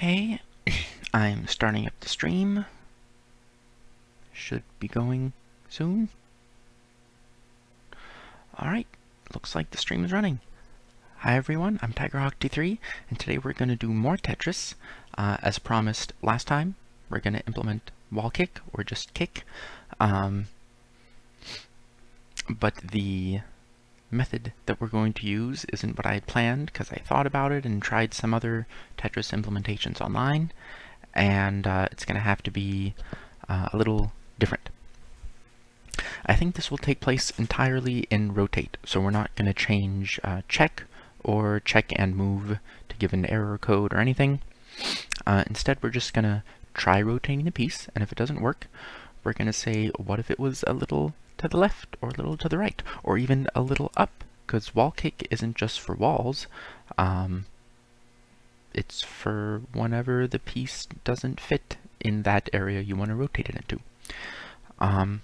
Okay, I'm starting up the stream. Should be going soon. Alright, looks like the stream is running. Hi everyone, I'm TigerHawk23, and today we're going to do more Tetris. As promised last time, we're going to implement wall kick, or just kick. But the method that we're going to use isn't what I had planned, because I thought about it and tried some other Tetris implementations online, and it's going to have to be a little different. I think this will take place entirely in rotate, so we're not going to change check or check and move to give an error code or anything. Instead, we're just going to try rotating the piece, and if it doesn't work, we're going to say, what if it was a little to the left, or a little to the right, or even a little up, because wall kick isn't just for walls. It's for whenever the piece doesn't fit in that area you want to rotate it into. I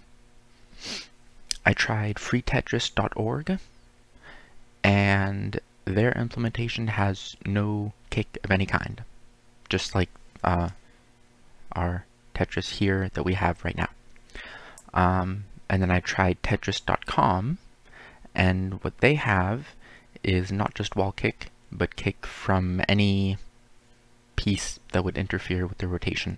tried freetetris.org, and their implementation has no kick of any kind, just like our Tetris here that we have right now. And then I tried tetris.com, and what they have is not just wall kick, but kick from any piece that would interfere with the rotation.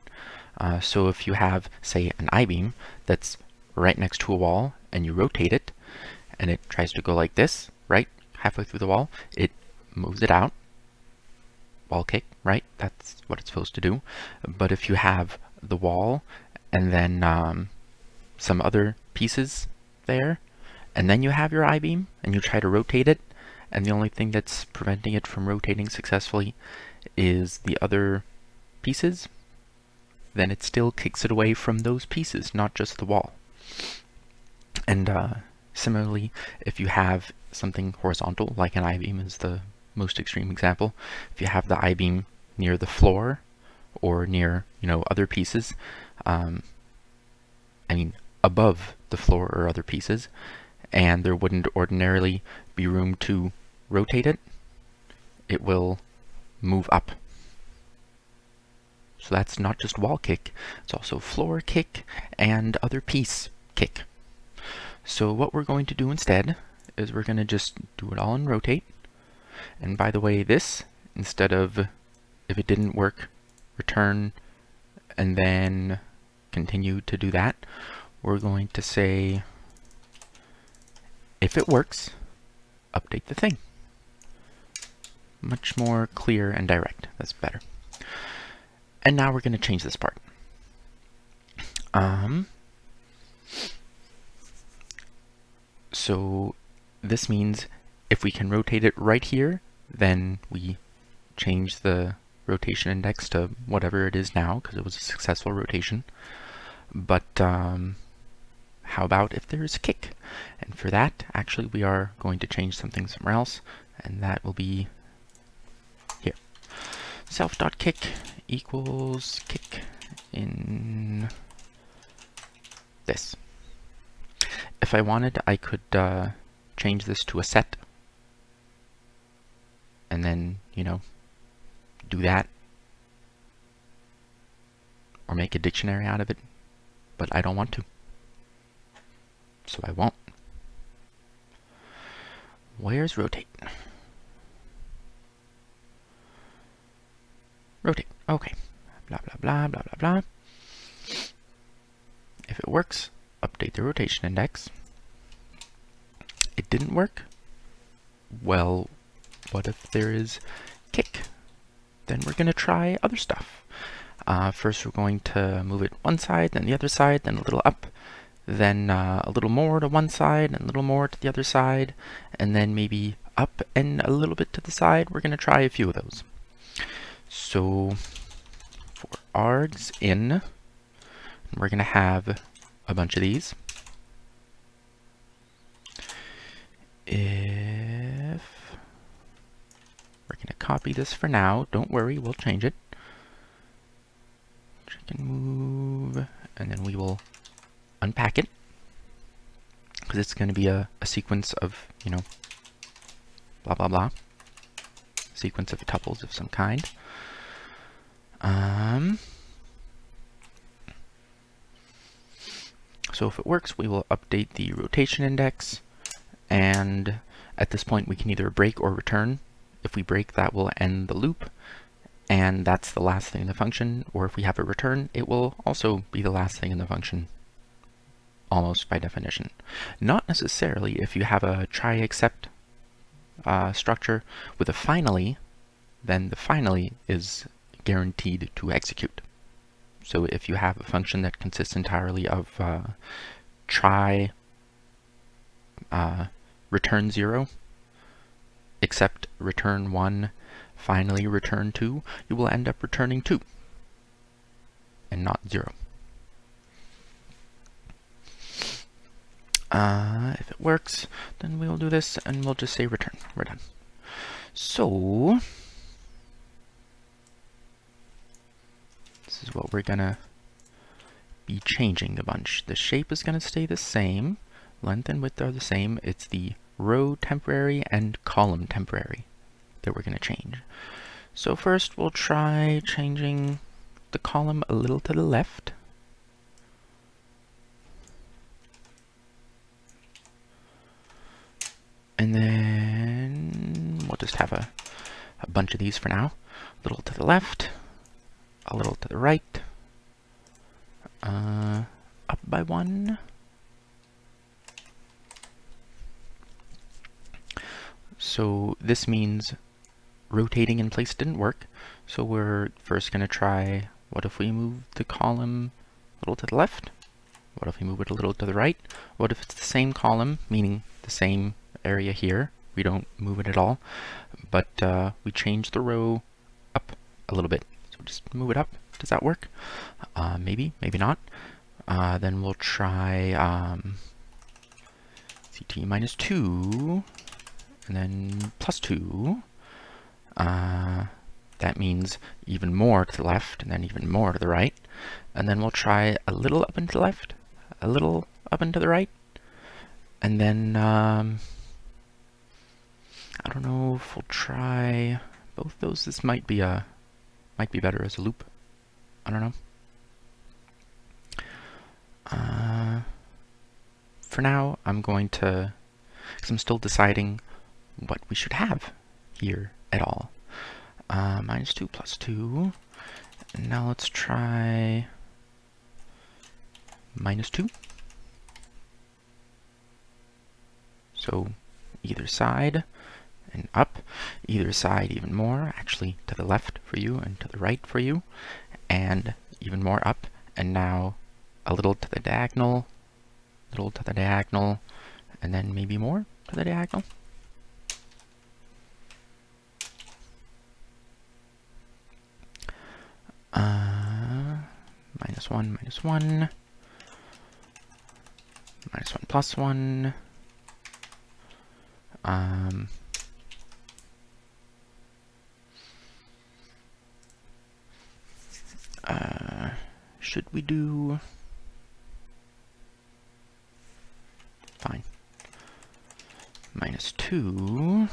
So if you have, say, an I-beam that's right next to a wall, and you rotate it, and it tries to go like this, right, halfway through the wall, it moves it out. Wall kick, right? That's what it's supposed to do. But if you have the wall, and then some other pieces there, and then you have your I-beam, and you try to rotate it, and the only thing that's preventing it from rotating successfully is the other pieces, then it still kicks it away from those pieces, not just the wall. And similarly, if you have something horizontal, like an I-beam is the most extreme example, if you have the I-beam near the floor, or near, other pieces, above the floor or other pieces, and there wouldn't ordinarily be room to rotate it, it will move up. So that's not just wall kick, it's also floor kick and other piece kick. So what we're going to do instead is we're going to just do it all in rotate. And by the way, this, instead of, if it didn't work, return and then continue to do that, we're going to say, if it works, update the thing. Much more clear and direct. That's better. And now we're going to change this part. So this means if we can rotate it right here, then we change the rotation index to whatever it is now, because it was a successful rotation. But how about if there's a kick? And for that, actually, we are going to change something somewhere else, and that will be here. Self.kick equals kick in this. If I wanted, I could change this to a set, and then, do that, or make a dictionary out of it, but I don't want to, so I won't. Where's rotate? Rotate, okay. Blah, blah, blah, blah, blah, blah. If it works, update the rotation index. It didn't work? Well, what if there is kick? Then we're going to try other stuff. First we're going to move it one side, then the other side, then a little up, then a little more to one side, and a little more to the other side, and then maybe up and a little bit to the side. We're going to try a few of those. So for args in, we're going to have a bunch of these. If we're going to copy this for now, don't worry, we'll change it. Check and move, and then we will unpack it, because it's going to be a sequence of, blah, blah, blah. Sequence of tuples of some kind. So if it works, we will update the rotation index, and at this point we can either break or return. If we break, that will end the loop, and that's the last thing in the function, or if we have a return, it will also be the last thing in the function, almost by definition. Not necessarily if you have a try except structure with a finally, then the finally is guaranteed to execute. So if you have a function that consists entirely of try return 0, except return 1, finally return 2, you will end up returning 2 and not 0. If it works, then we'll do this and we'll just say return. We're done. So this is what we're gonna be changing a bunch. The shape is gonna stay the same. Length and width are the same. It's the row temporary and column temporary that we're gonna change. So first we'll try changing the column a little to the left. And then we'll just have a bunch of these for now. A little to the left, a little to the right, up by 1. So this means rotating in place didn't work. So we're first going to try, what if we move the column a little to the left? What if we move it a little to the right? What if it's the same column, meaning the same area here? We don't move it at all, but we change the row up a little bit. So just move it up. Does that work? Maybe, maybe not. Then we'll try CT minus 2, and then plus 2. That means even more to the left, and then even more to the right. And then we'll try a little up and to the left, a little up and to the right, and then I don't know if we'll try both those. This might be better as a loop. I don't know. For now, I'm going to, because I'm still deciding what we should have here at all. Minus 2 plus 2. And now let's try minus 2. So either side and up, either side even more, actually to the left for you and to the right for you, and even more up, and now a little to the diagonal, little to the diagonal, and then maybe more to the diagonal. Minus 1, minus 1, minus 1 plus 1, should we do, fine, minus 2,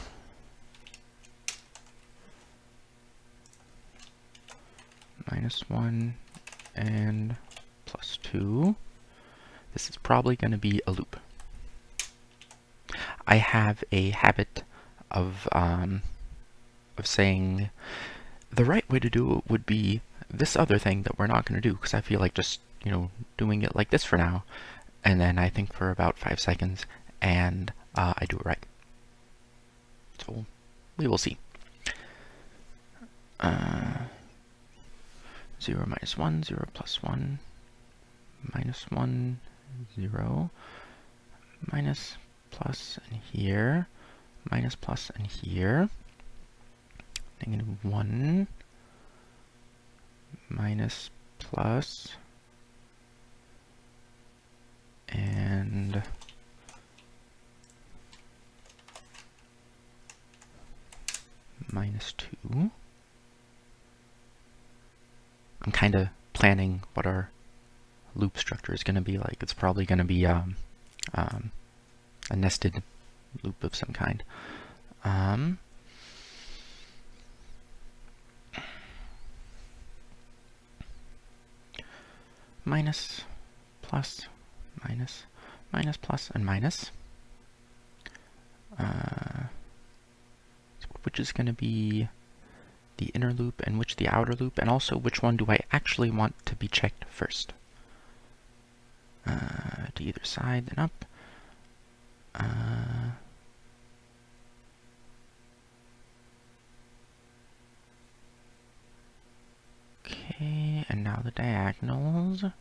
minus 1, and plus 2. This is probably going to be a loop. I have a habit of saying the right way to do it would be this other thing that we're not going to do, because I feel like just, you know, doing it like this for now, and then I think for about 5 seconds, and I do it right. So we will see. 0 minus 1, 0 plus 1, minus 1, 0, minus plus and here, minus plus and here, negative 1, minus plus, and minus 2. I'm kind of planning what our loop structure is going to be like. It's probably going to be a nested loop of some kind. Minus, plus, minus, minus, plus, and minus. Which is going to be the inner loop and which the outer loop, and also which one do I actually want to be checked first. To either side, then up. Okay, and now the diagonals. A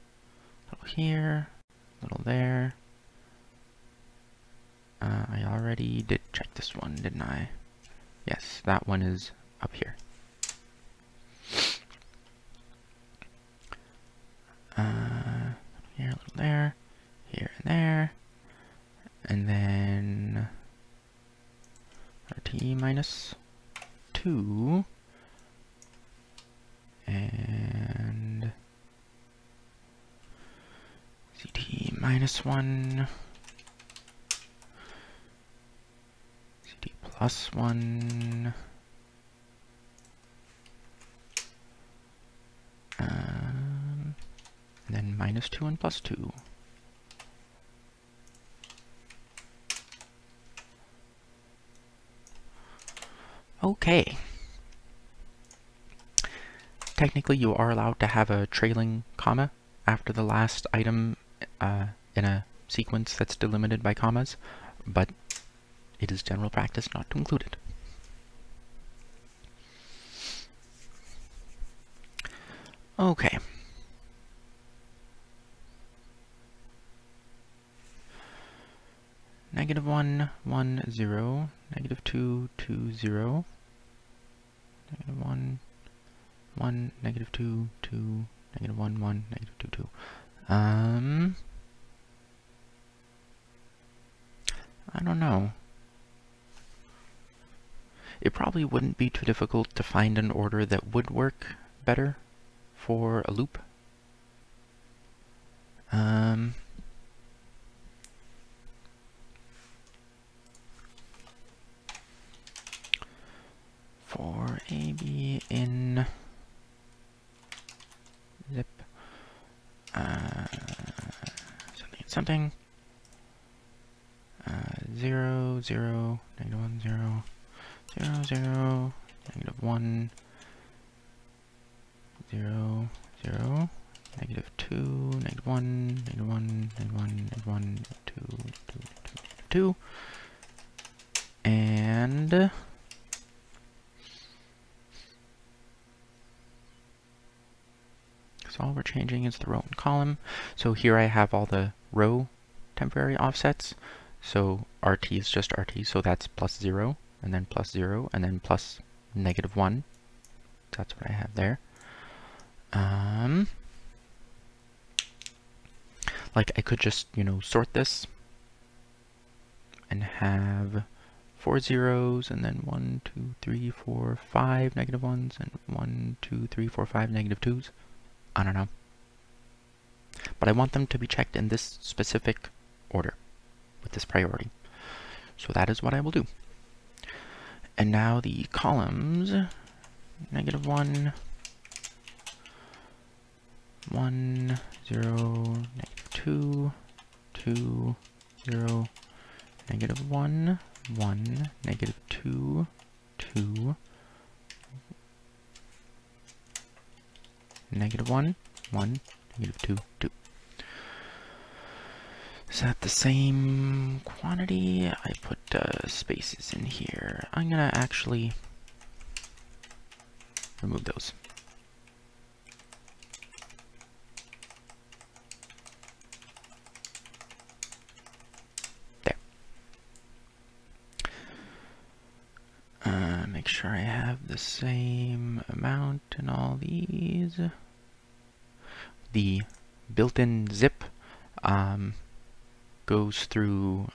little here, a little there. I already did check this one, didn't I? Yes, that one is up here. Here, a little there, here and there, and then RT minus 2, and CT minus 1, CT plus 1, and then minus 2 and plus 2. Okay. Technically, you are allowed to have a trailing comma after the last item in a sequence that's delimited by commas, but it is general practice not to include it. Okay. Negative 1, 1, 0, negative 2, 2, 0, negative 1, 1, negative 2, 2, negative 1, 1, negative 2, 2. I don't know. It probably wouldn't be too difficult to find an order that would work better for a loop. For AB in zip something 0, 0, negative 1, 0, 0, 0, negative 1, 0, 0, negative 2, negative 1, negative 1, negative 1, negative 1, negative 2, 2, 2, 2, and so all we're changing is the row and column. So here I have all the row temporary offsets. So RT is just RT, so that's plus 0, and then plus 0, and then plus negative 1. That's what I have there. Like I could just, sort this and have 4 zeros, and then 1, 2, 3, 4, 5 negative 1s, and 1, 2, 3, 4, 5 negative 2s. I don't know. But I want them to be checked in this specific order, with this priority. So that is what I will do. And now the columns, negative 1, 1, 0, negative 2, 2, 0, negative 1, 1, negative 2, 2, negative 1, 1, negative 2, 2. Is that the same quantity? I put spaces in here. I'm gonna actually remove those. There. Make sure I have the same amount in all these. The built-in zip goes through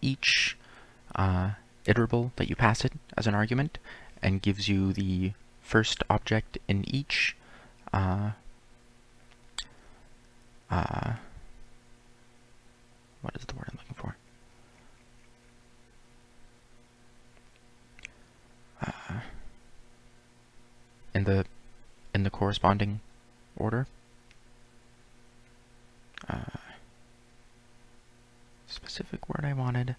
each iterable that you pass it as an argument, and gives you the first object in each what is the word I'm looking for? In the corresponding order. specific word I wanted.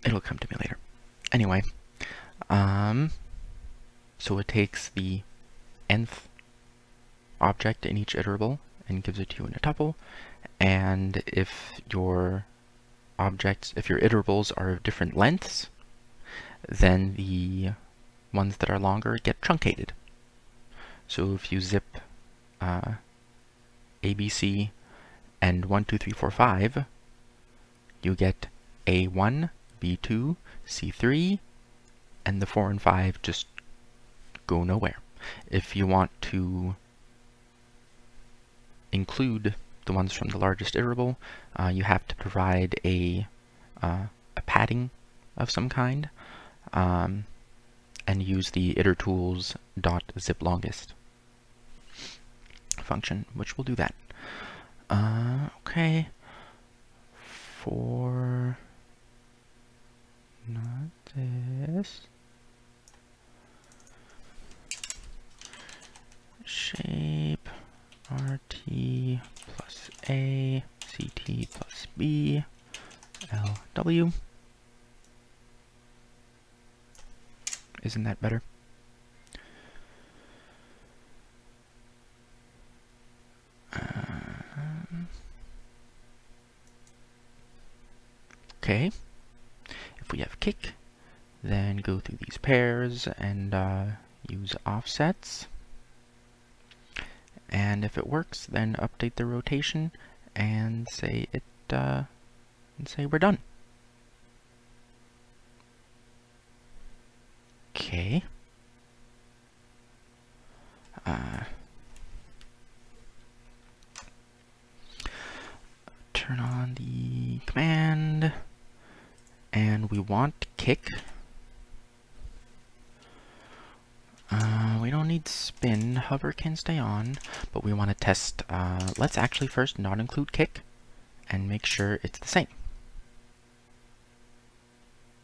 It'll come to me later. Anyway, so it takes the nth object in each iterable and gives it to you in a tuple, and if your iterables are of different lengths, then the ones that are longer get truncated. So if you zip ABC and 1, 2, 3, 4, 5, you get A1, B2, C3, and the 4 and 5 just go nowhere. If you want to include the ones from the largest iterable, you have to provide a padding of some kind, and use the itertools.ziplongest function, which will do that. Okay. For not this shape RT plus A CT plus B LW. Isn't that better? Okay, if we have kick, then go through these pairs and use offsets. And if it works, then update the rotation and say we're done. Okay. Turn on the command, and we want kick. We don't need spin. Hover can stay on, but we want to test. Let's actually first not include kick and make sure it's the same,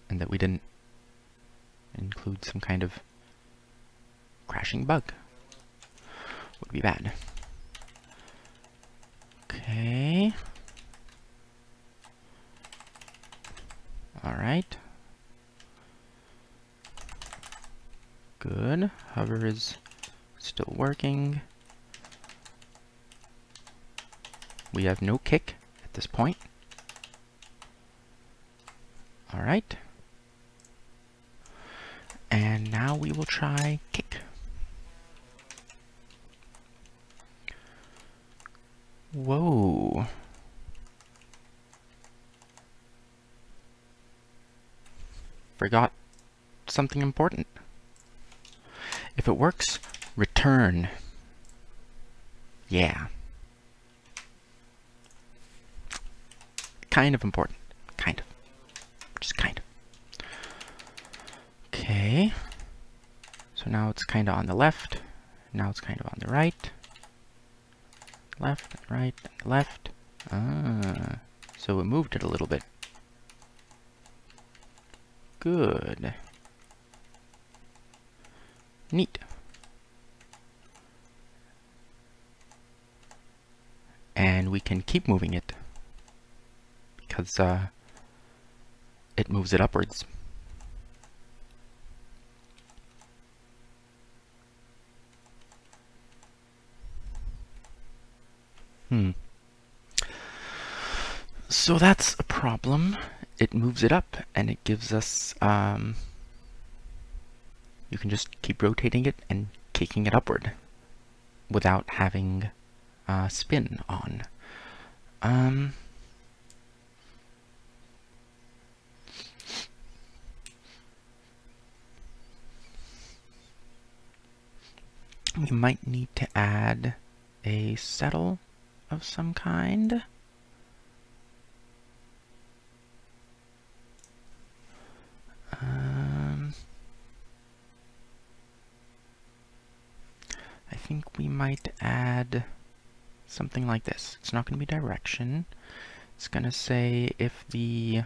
and that we didn't include some kind of crashing bug. Would be bad. Okay. Alright. Good. Hover is still working. We have no kick at this point. Alright. And now we will try kick. Whoa. Forgot something important. If it works, return. Yeah. Kind of important. Kind of. Just kind of. Okay. So now it's kind of on the left. Now it's kind of on the right. Left, right, left. So it moved it a little bit. Good. Neat. And we can keep moving it because it moves it upwards. So that's a problem. It moves it up, and it gives us, you can just keep rotating it and kicking it upward without having spin on. We might need to add a settle of some kind. I think we might add something like this. It's not going to be direction. It's gonna say if the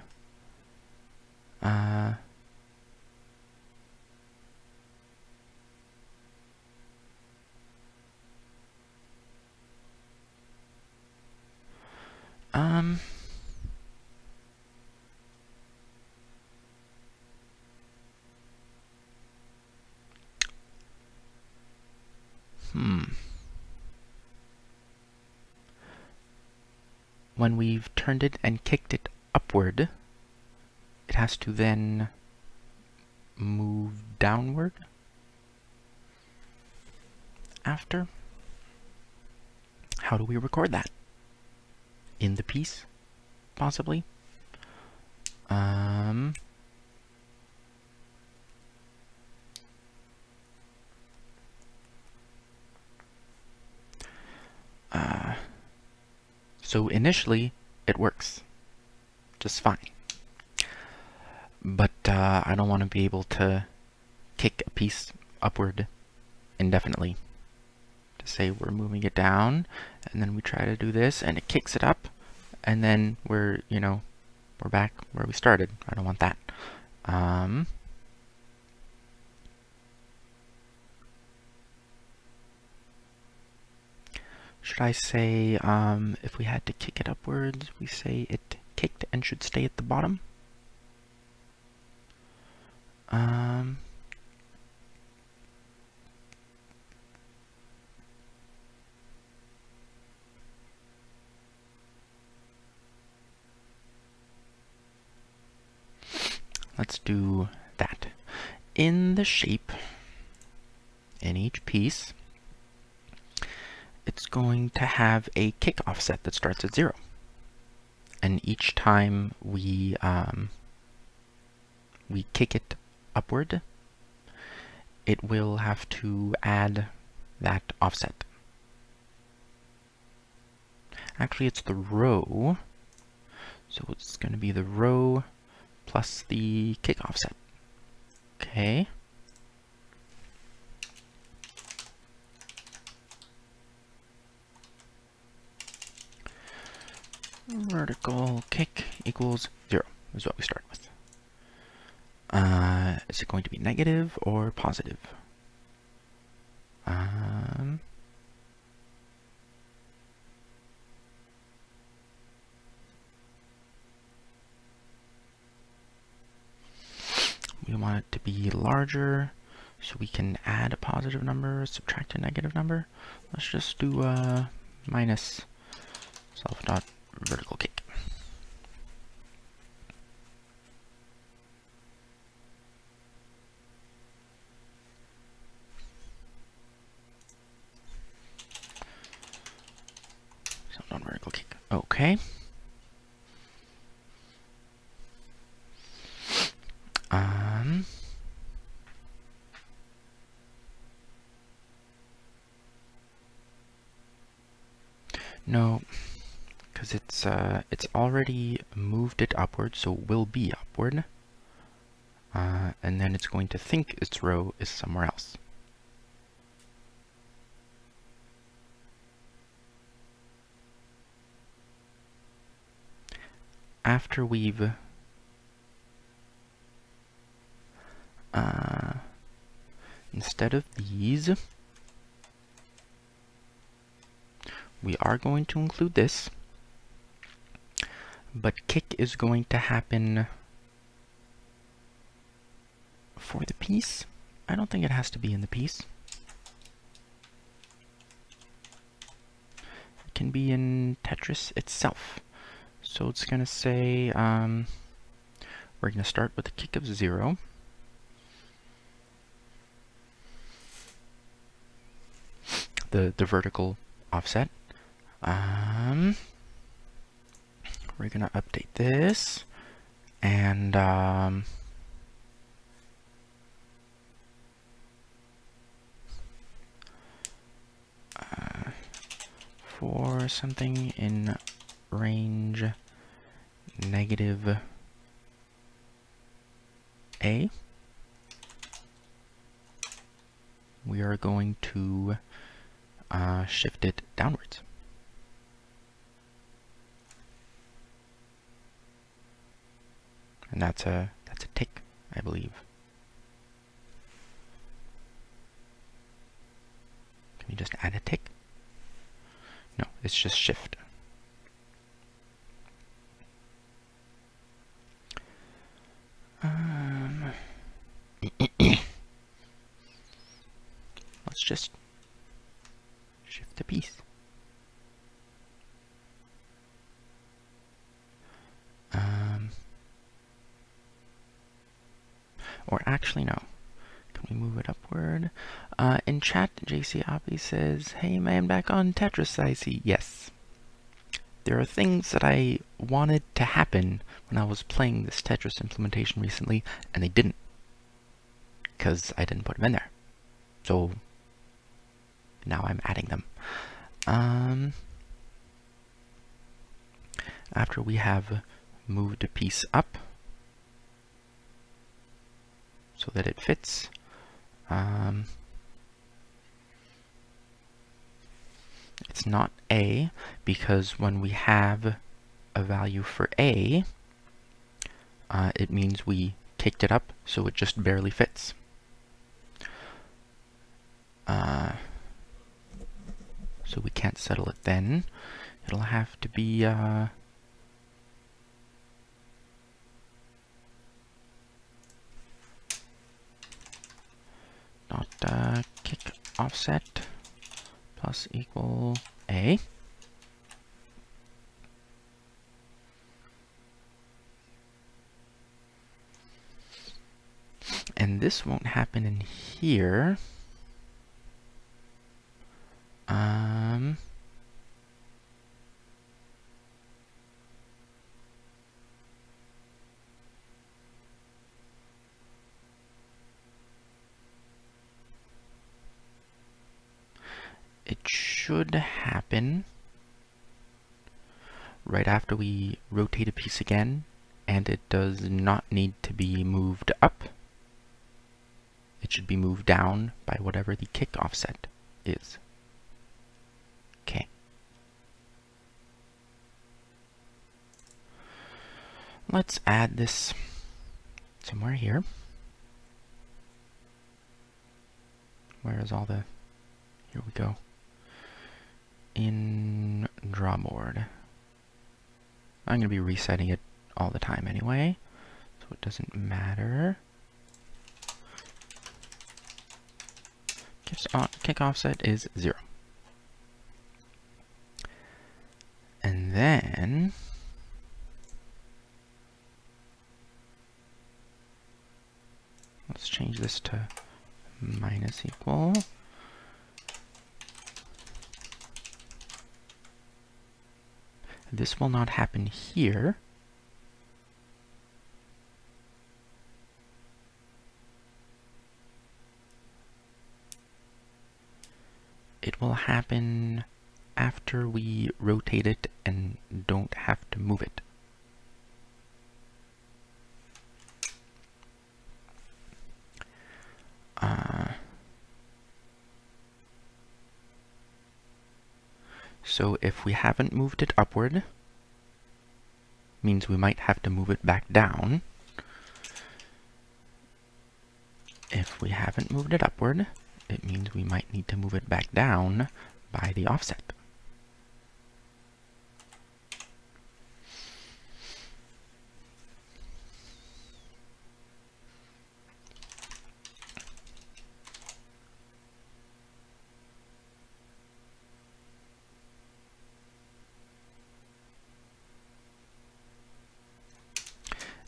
when we've turned it and kicked it upward, it has to then move downward after. How do we record that? In the piece, possibly? So initially, it works just fine. But I don't want to be able to kick a piece upward indefinitely. To say we're moving it down, and then we try to do this, and it kicks it up, and then we're back where we started. I don't want that. Should I say, if we had to kick it upwards, we say it kicked and should stay at the bottom? Let's do that. In the shape, in each piece, it's going to have a kick offset that starts at 0. And each time we kick it upward, it will have to add that offset. Actually, it's the row, so it's going to be the row plus the kick offset. Okay. Vertical kick equals 0 is what we start with. Is it going to be negative or positive? We want it to be larger, so we can add a positive number, subtract a negative number. Let's just do minus self.vertical kick. Self.vertical kick. Okay. No, because it's already moved it upward, so it will be upward. And then it's going to think its row is somewhere else. After we've instead of these, we are going to include this, but kick is going to happen for the piece. I don't think it has to be in the piece. It can be in Tetris itself. So it's going to say, we're going to start with a kick of 0. The vertical offset. We're going to update this, and for something in range negative A, we are going to shift it downwards. And that's a tick, I believe. Can we just add a tick? No, it's just shift. Let's just shift the piece. Or actually, no. Can we move it upward? In chat, JC Oppie says, "Hey man, back on Tetris, I see." Yes. There are things that I wanted to happen when I was playing this Tetris implementation recently, and they didn't. Because I didn't put them in there. So, now I'm adding them. After we have moved a piece up, so that it fits, it's not A, because when we have a value for A, it means we kicked it up, so it just barely fits. So we can't settle it then. It'll have to be dot kick offset plus equal A. And this won't happen in here. It should happen right after we rotate a piece again, and it does not need to be moved up. It should be moved down by whatever the kick offset is. Okay. Let's add this somewhere here. Where is all the... Here we go. In drawboard. I'm going to be resetting it all the time anyway, so it doesn't matter. Kick offset is 0. And then let's change this to minus equal. This will not happen here. It will happen after we rotate it and don't have to move it. So if we haven't moved it upward, means we might have to move it back down. If we haven't moved it upward, it means we might need to move it back down by the offset.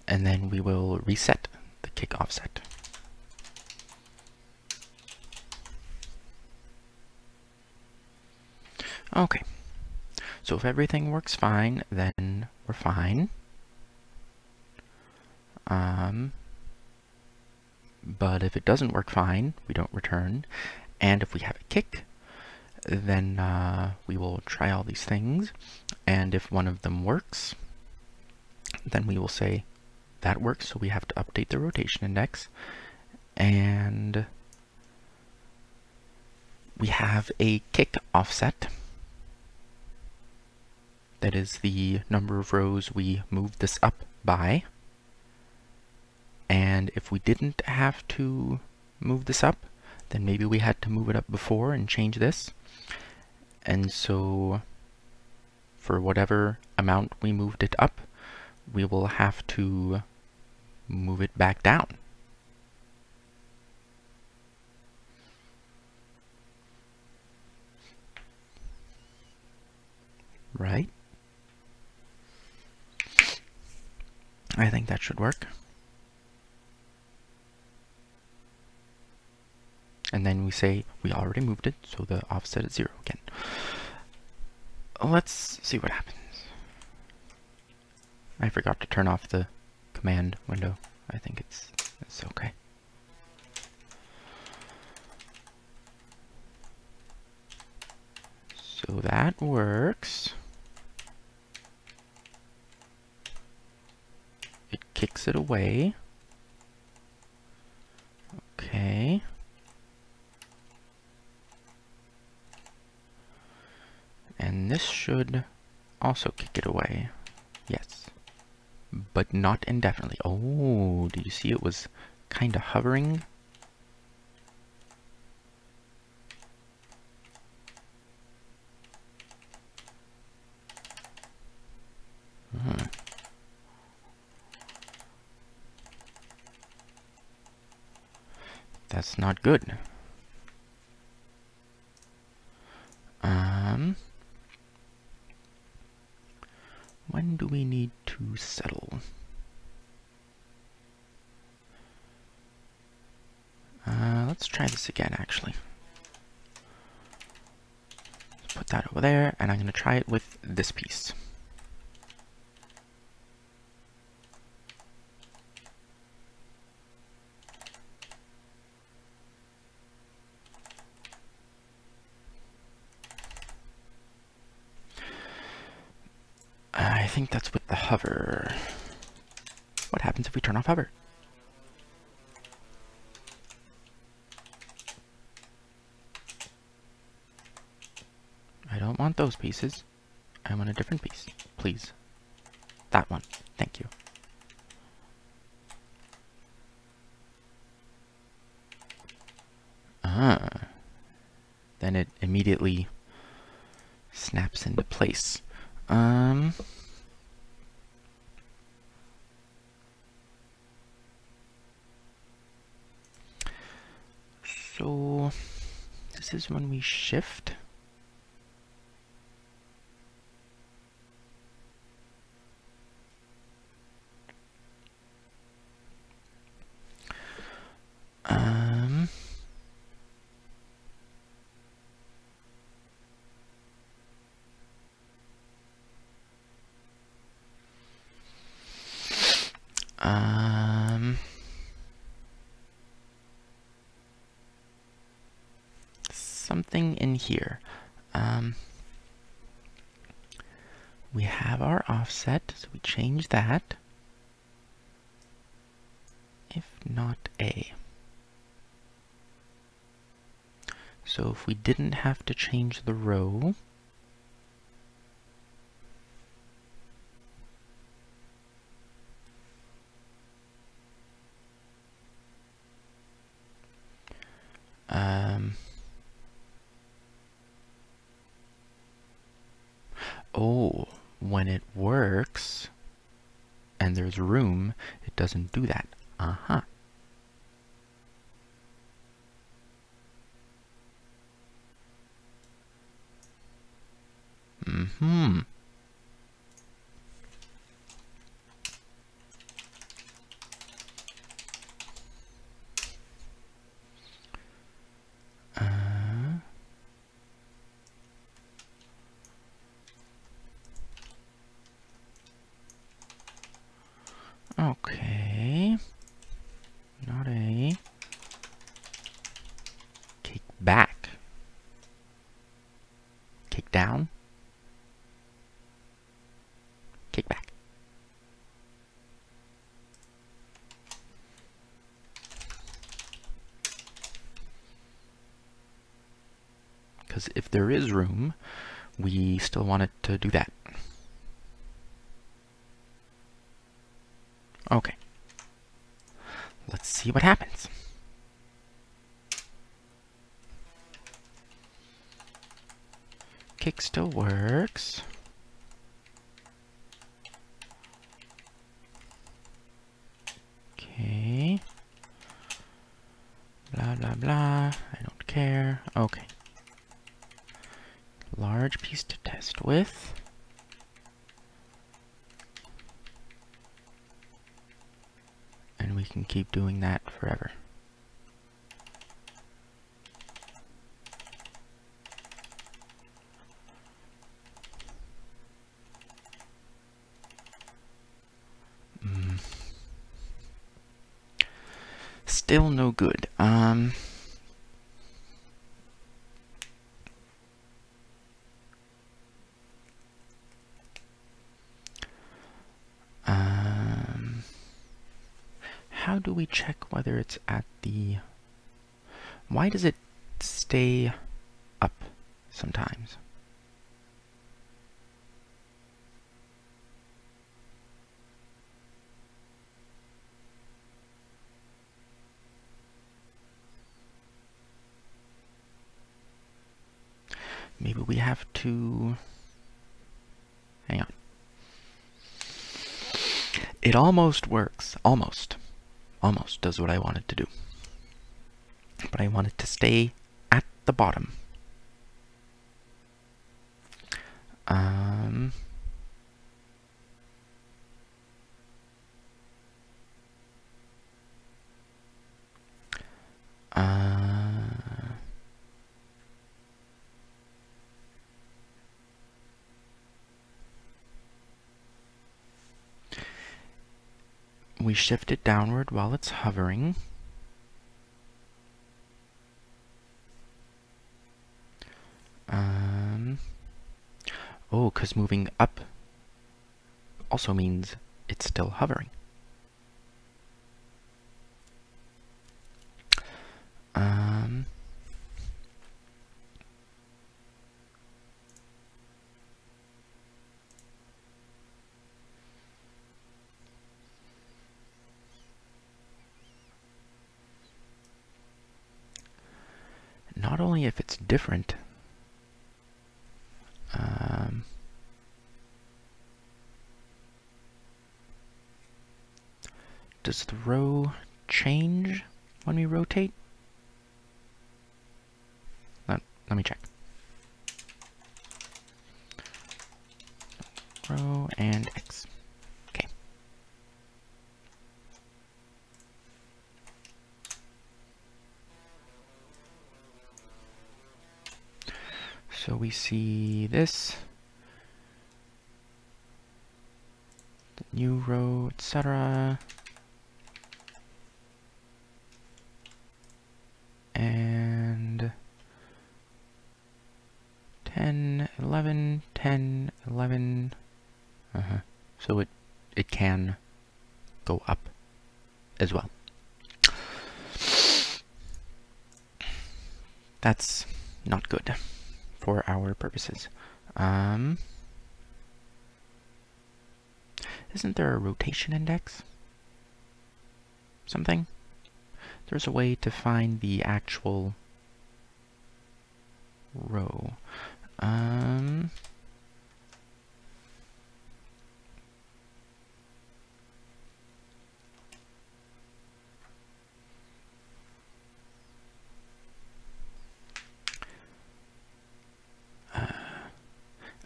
And then we will reset the kick offset. Okay, so if everything works fine, then we're fine. But if it doesn't work fine, we don't return. And if we have a kick, then we will try all these things. And if one of them works, then we will say, that works, so we have to update the rotation index. And we have a kick offset. That is the number of rows we moved this up by. And if we didn't have to move this up, then maybe we had to move it up before and change this. And so for whatever amount we moved it up, we will have to move it back down. Right? I think that should work. And then we say we already moved it, so the offset is 0 again. Let's see what happens. I forgot to turn off the command window. I think it's okay. So that works. It kicks it away. Okay. And this should also kick it away. Yes. But not indefinitely. Oh, did you see it was kind of hovering? That's not good. When do we need to settle? Let's try this again, actually. Let's put that over there, and I'm going to try it with this piece. I think that's with the hover. What happens if we turn off hover? I don't want those pieces. I want a different piece, please. That one. Thank you. Then it immediately snaps into place. So this is when we shift. Something in here. We have our offset, so we change that. If not A. So if we didn't have to change the row, oh, when it works and there's room, it doesn't do that. Uh-huh. Mm-hmm. Okay. Not A. Kick back. Kick down. Kick back. Because if there is room, we still want it to do that. Okay. Let's see what happens. Kick still works. Okay. Blah, blah, blah. I don't care. Okay. Large piece to test with. And we can keep doing that forever. Still no good. How do we check whether it's at the... Why does it stay up sometimes? Maybe we have to... Hang on. It almost works. Almost. Almost does what I wanted to do. But I want it to stay at the bottom. We shift it downward while it's hovering. Oh, because moving up also means it's still hovering. Not only if it's different, does the row change when we rotate? Let me check. Row and X. Okay. So we see this, the new row, etc. And 10, 11, 10, 11. So it can go up as well. That's not good for our purposes. Isn't there a rotation index? Something? There's a way to find the actual row.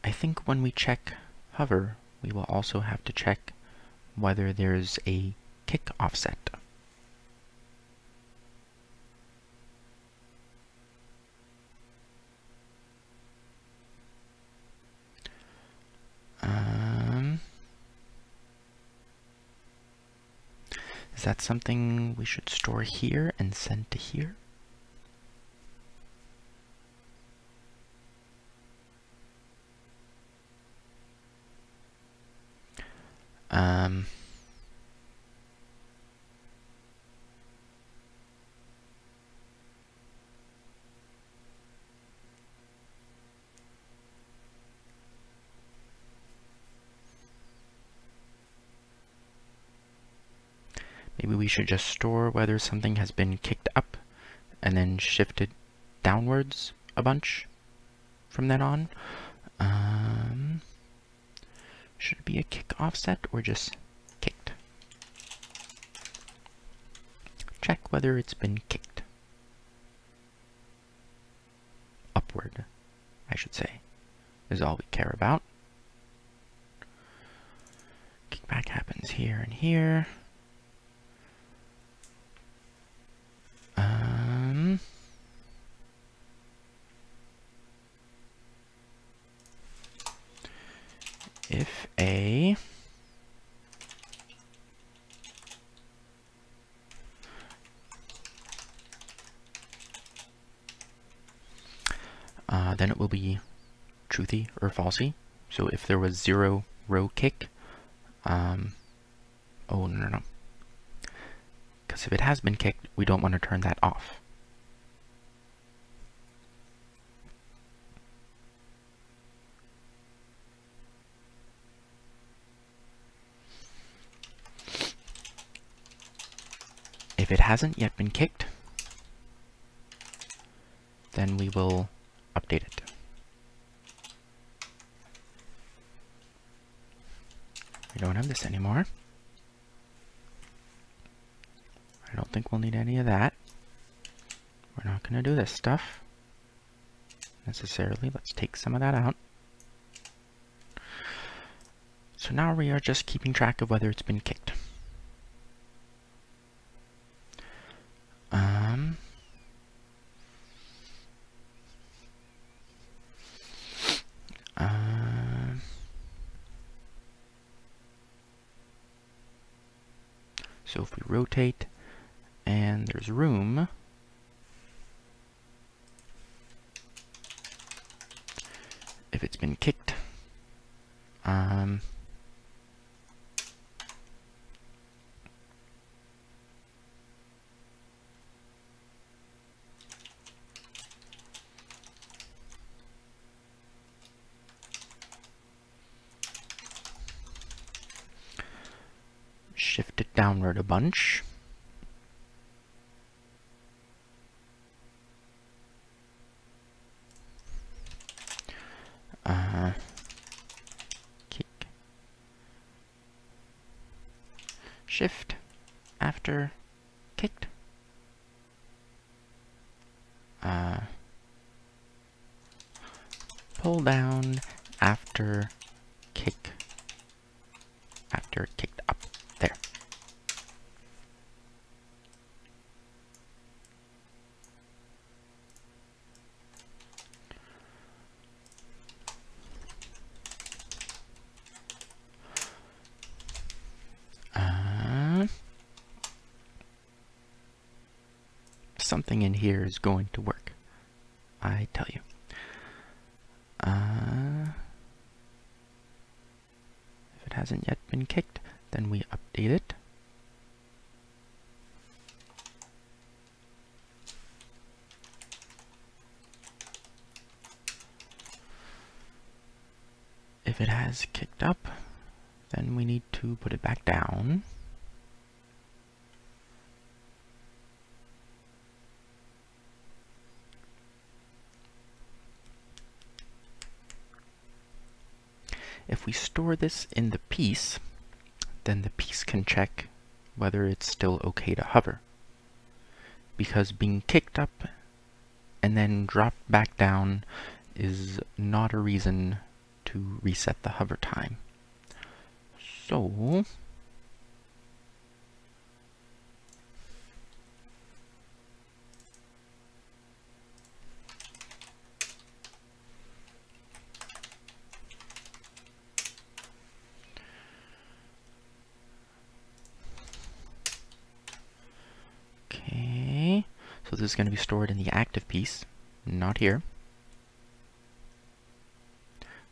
I think when we check hover, we will also have to check whether there's a kick offset. Is that something we should store here and send to here? Maybe we should just store whether something has been kicked up and then shifted downwards a bunch from then on. Should it be a kick offset or just kicked? Check whether it's been kicked. Upward, I should say, is all we care about. Kickback happens here and here. If A then it will be truthy or falsy. So if there was 0 row kick, oh no. Because if it has been kicked, we don't want to turn that off. If it hasn't yet been kicked, then we will update it. We don't have this anymore. I don't think we'll need any of that. We're not going to do this stuff necessarily. Let's take some of that out. So now we are just keeping track of whether it's been kicked. So if we rotate and there's room, if it's been kicked, shift it downward a bunch. Kick. Shift after kicked. Pull down after kick. After kicked up. There. Something in here is going to work, I tell you. If it hasn't yet been kicked, then we update it. If it has kicked up, then we need to put it back down. If we store this in the piece, then the piece can check whether it's still okay to hover. Because being kicked up and then dropped back down is not a reason to reset the hover time. So, so this is going to be stored in the active piece, not here.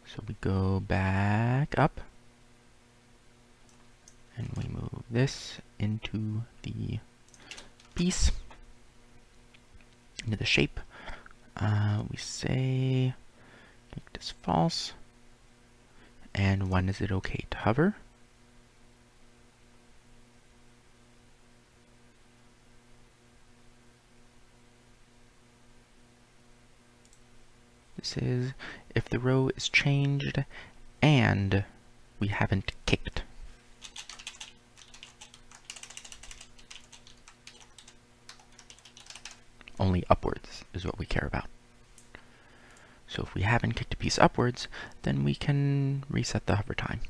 So we go back up, and we move this into the piece, into the shape. We say, make this false, and when is it okay to hover? This is if the row is changed and we haven't kicked. Only upwards is what we care about. So if we haven't kicked a piece upwards, then we can reset the hover time.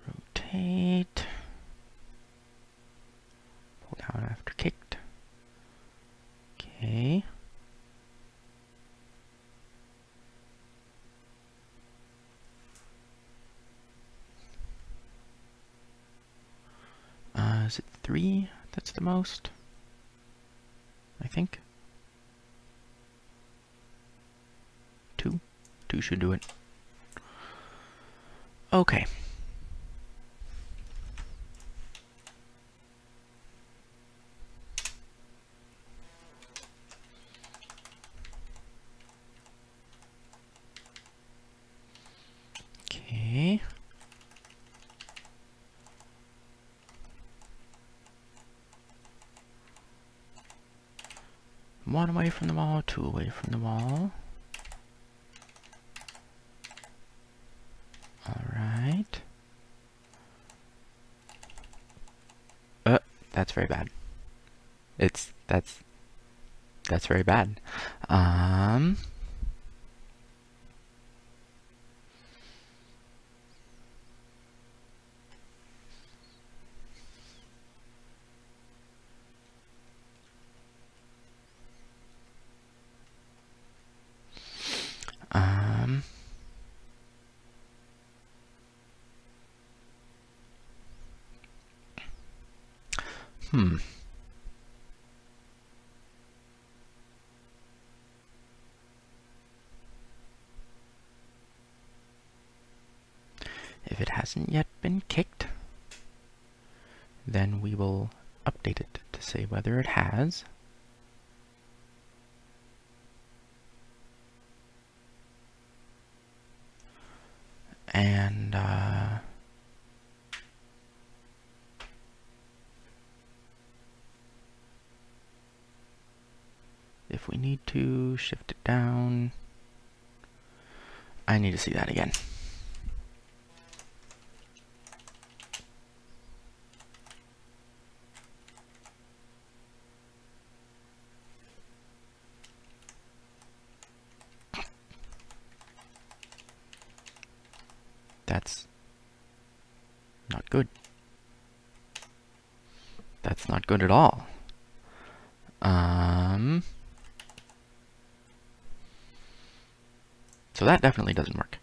Rotate. Pull down after kicked. Okay. Is it 3? That's the most, I think. 2? 2 should do it. Okay. Okay. 1 away from the wall, 2 away from the wall. Alright. That's very bad. That's very bad. If it hasn't yet been kicked, then we will update it to say whether it has. And if we need to shift it down, I need to see that again. That's not good. That's not good at all. So that definitely doesn't work.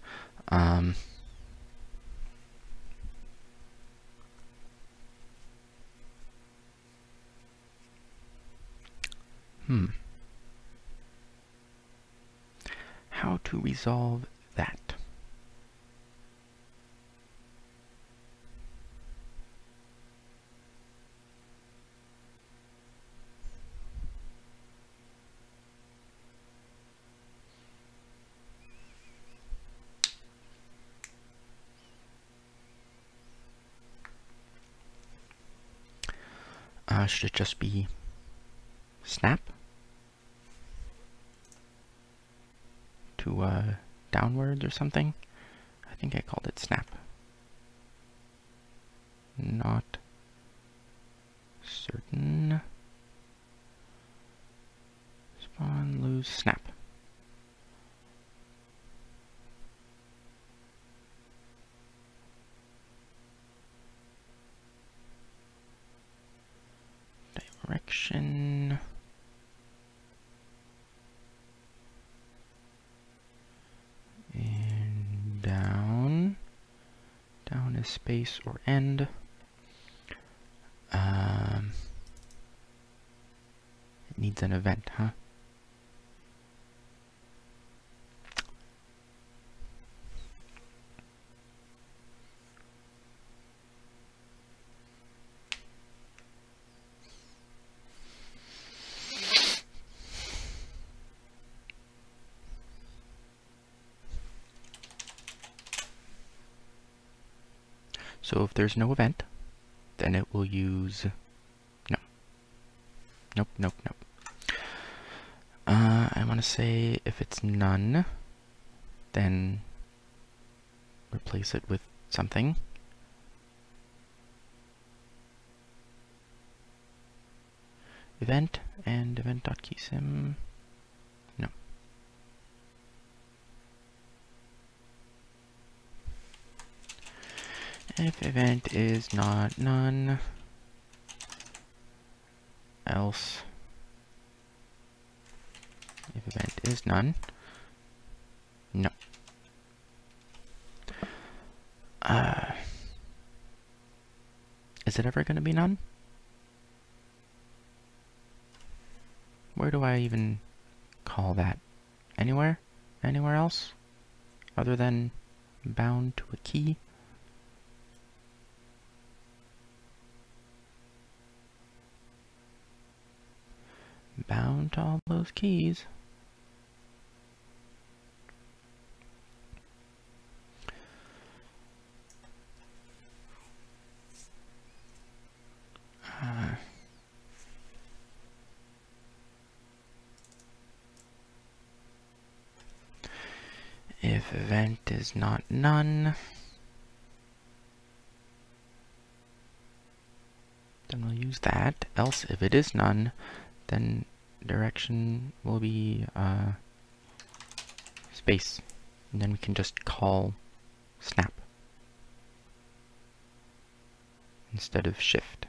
How to resolve that? Should it just be snap to downwards or something? I think I called it snap. Not certain. Spawn, lose, snap. Direction. And down. Down is space or end. It needs an event, huh? So if there's no event, then it will use no. Nope, nope, nope. I want to say if it's none, then replace it with something. Event and event.keysim. No. If event is not none, else if event is none, no. Is it ever going to be none? Where do I even call that? Anywhere? Anywhere else? Other than bound to a key? Bound to all those keys. If event is not none, then we'll use that. Else, if it is none, then direction will be space. And then we can just call snap instead of shift.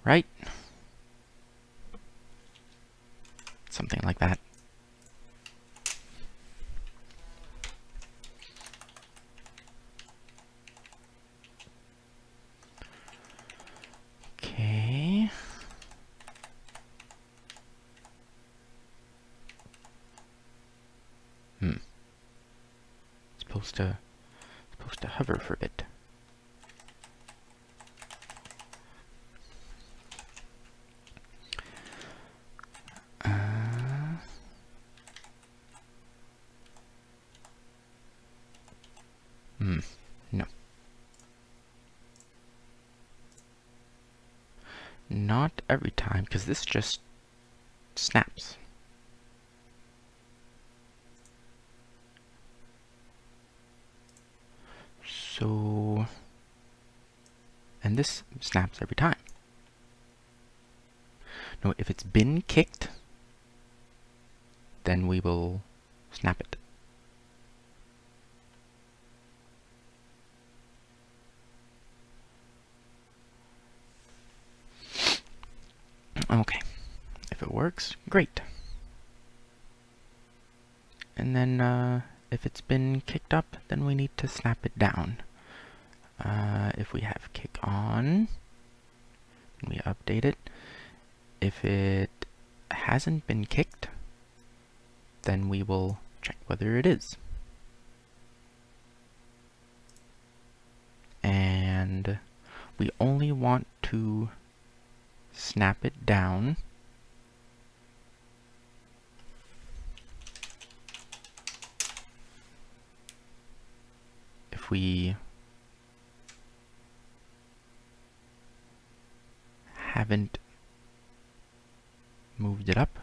Right? Something like that. Okay. Supposed to hover for a bit. No. Not every time, because this just snaps. So, and this snaps every time. No, if it's been kicked, then we will snap it. Okay, if it works, great. And then if it's been kicked up, then we need to snap it down. If we have kick on, we update it. If it hasn't been kicked, then we will check whether it is. And we only want to snap it down if we haven't moved it up.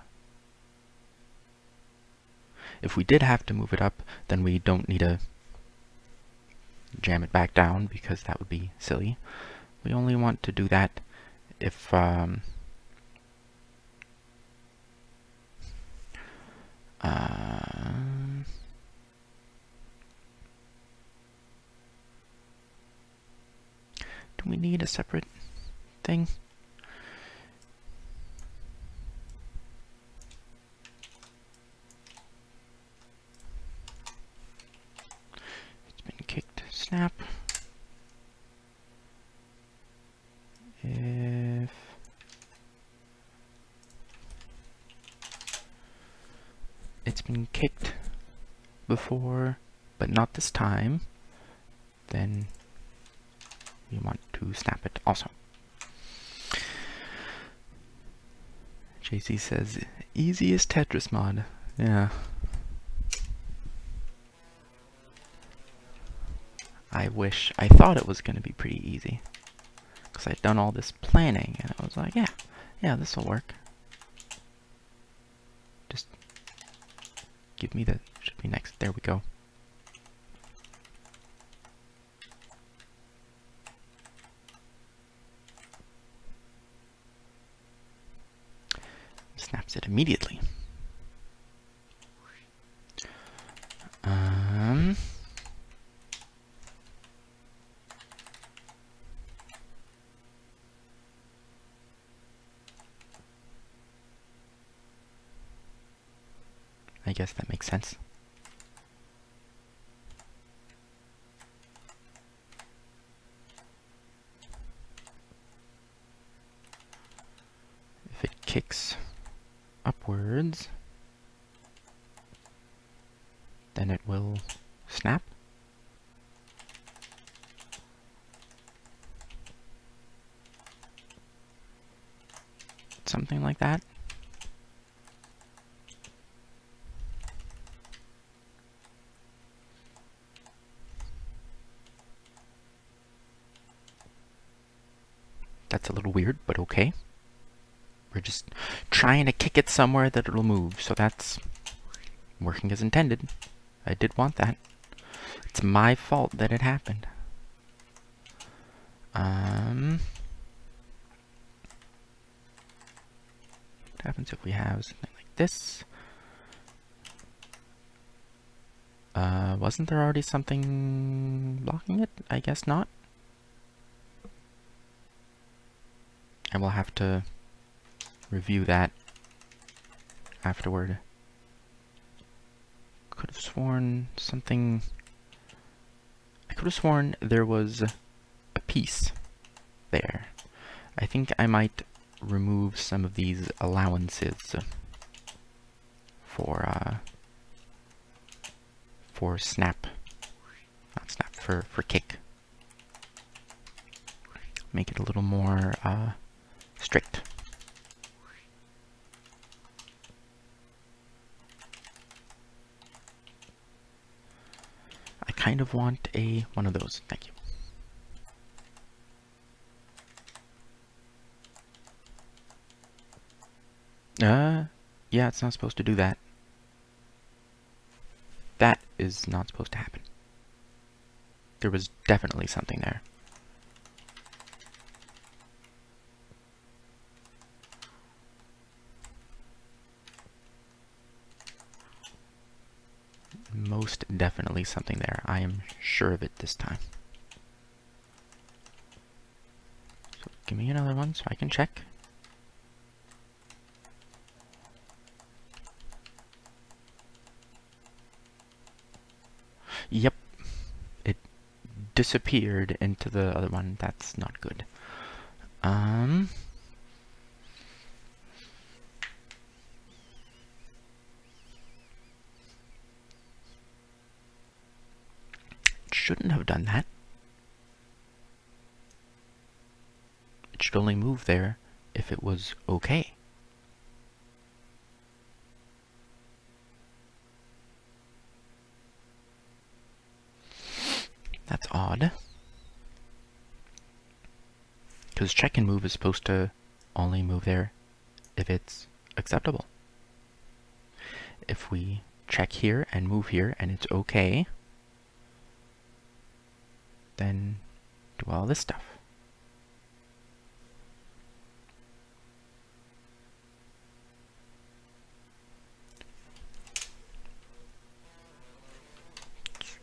If we did have to move it up, then we don't need to jam it back down because that would be silly. We only want to do that if do we need a separate thing? It's been kicked, snap. If it's been kicked before, but not this time, then we want to snap it also. JC says, easiest Tetris mod. Yeah. I thought it was going to be pretty easy. Because I'd done all this planning, and I was like, yeah, this will work. Just give me the, should be next, there we go. Snaps it immediately. I guess that makes sense. If it kicks upwards, then it will snap. Something like that. That's a little weird, but okay. We're just trying to kick it somewhere that it'll move, so that's working as intended. I did want that. It's my fault that it happened. What happens if we have something like this? Wasn't there already something blocking it? I guess not. I will have to review that afterward. Could have sworn something... I could have sworn there was a piece there. I think I might remove some of these allowances for snap. Not snap, for kick. Make it a little more strict. I kind of want one of those. Thank you. Yeah, it's not supposed to do that. That is not supposed to happen. There was definitely something there. Most definitely something there. I am sure of it this time. So give me another one so I can check. Yep. It disappeared into the other one. That's not good. Shouldn't have done that. It should only move there if it was okay. That's odd. Because check and move is supposed to only move there if it's acceptable. If we check here and move here and it's okay, then do all this stuff. It's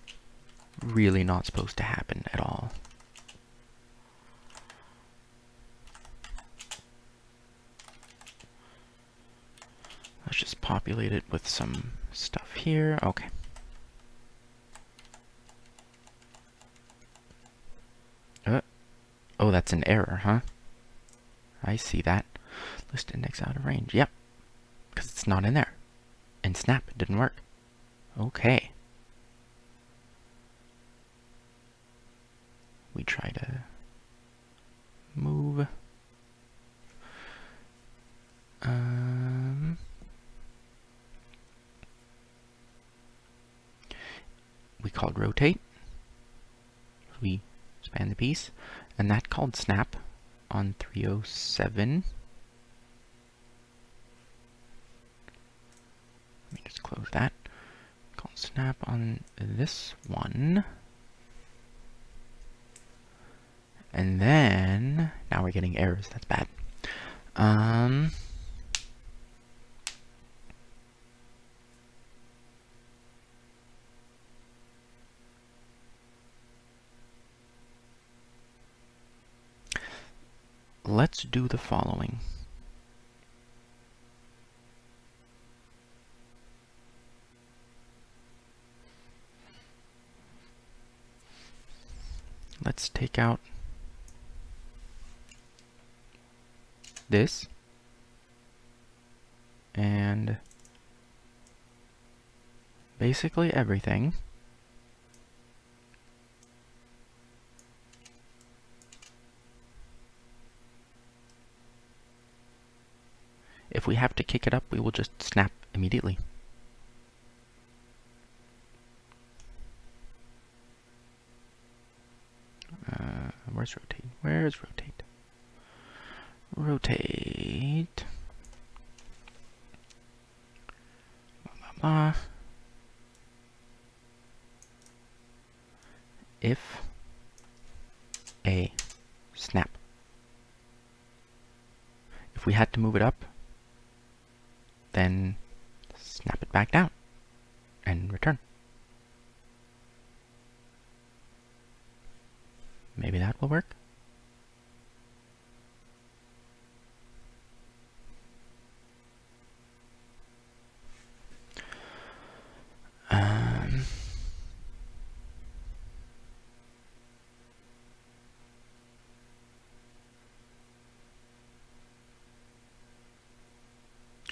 really not supposed to happen at all. Let's just populate it with some stuff here. Okay. Oh, that's an error, huh? I see that. List index out of range. Yep. Because it's not in there. And snap, it didn't work. Okay. We try to move. We called rotate. we span the piece, and that called snap on 307. Let me just close that. Called snap on this one. And then, now we're getting errors, that's bad. Let's do the following. Let's take out this and basically everything. If we have to kick it up, we will just snap immediately. Where's rotate? Where's rotate? Rotate. Blah, blah, blah. If a snap. If we had to move it up, then snap it back down and return. Maybe that will work.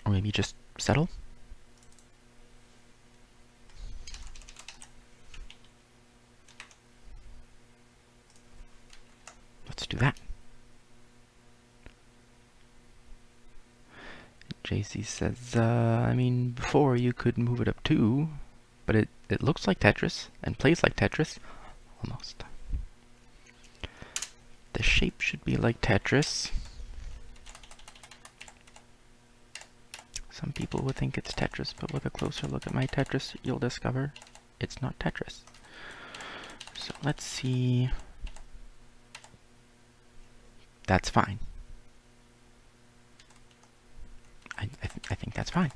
Or maybe just settle. Let's do that. JC says, I mean, before you could move it up too, but it looks like Tetris and plays like Tetris. Almost. The shape should be like Tetris. Some people would think it's Tetris, but with a closer look at my Tetris, you'll discover it's not Tetris. So let's see. That's fine. I think that's fine.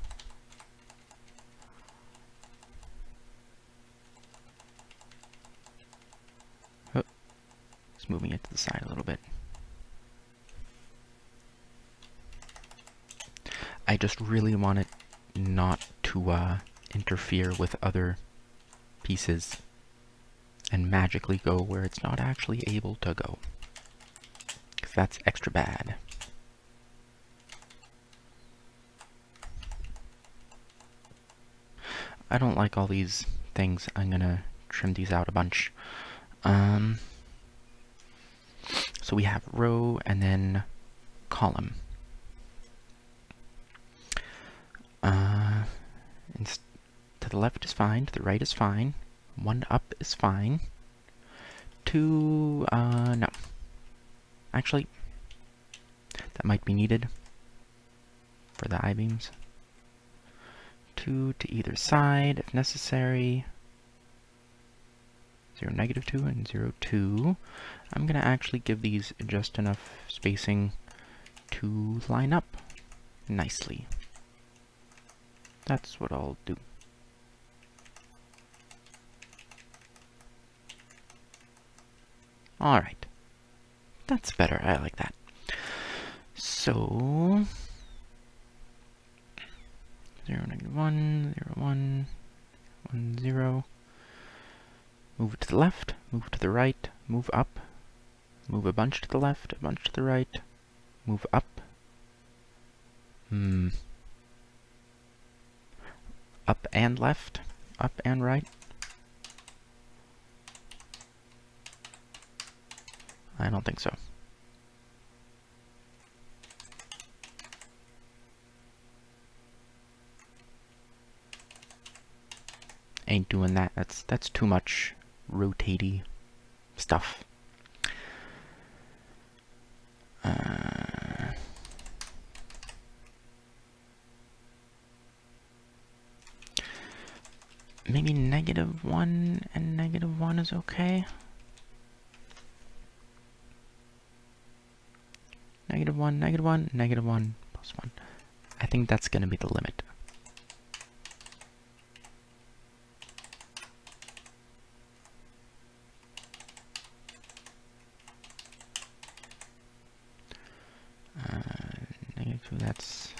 Oh, just moving it to the side a little bit. I just really want it not to interfere with other pieces and magically go where it's not actually able to go. Because that's extra bad. I don't like all these things. I'm gonna trim these out a bunch. So we have row and then column. To the left is fine, to the right is fine, 1 up is fine, 2, no. Actually, that might be needed for the I-beams. 2 to either side if necessary. 0, -2, and 0, 2. I'm going to actually give these just enough spacing to line up nicely. That's what I'll do. Alright. That's better. I like that. So 0, -1, 0, 1, 1, 0. Move to the left, move to the right, move up, move a bunch to the left, a bunch to the right, move up. Up and left, up and right. I don't think so. Ain't doing that. That's too much rotatey stuff. Maybe -1 and -1 is okay. -1, -1, -1, +1. I think that's going to be the limit. -2,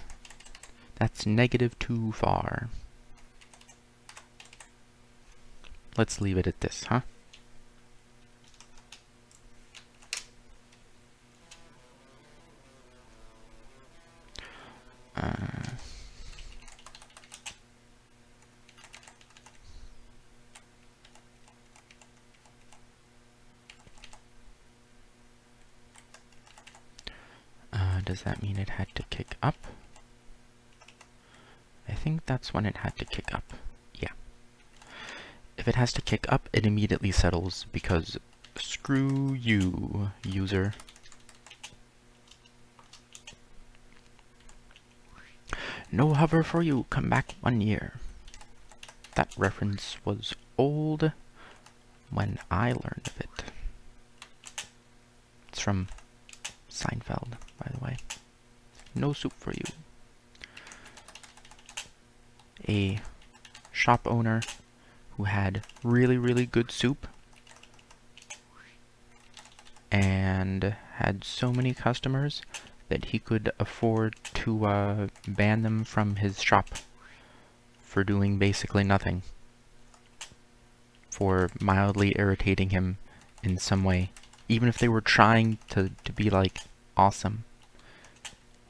that's negative too far. Let's leave it at this, huh? Does that mean it had to kick up? I think that's when it had to kick up. Yeah. If it has to kick up, it immediately settles because screw you, user. No hover for you, come back 1 year. That reference was old when I learned of it. It's from Seinfeld, by the way. No soup for you. A shop owner who had really, really good soup and had so many customers that he could afford to ban them from his shop for doing basically nothing, for mildly irritating him in some way, even if they were trying to be like awesome.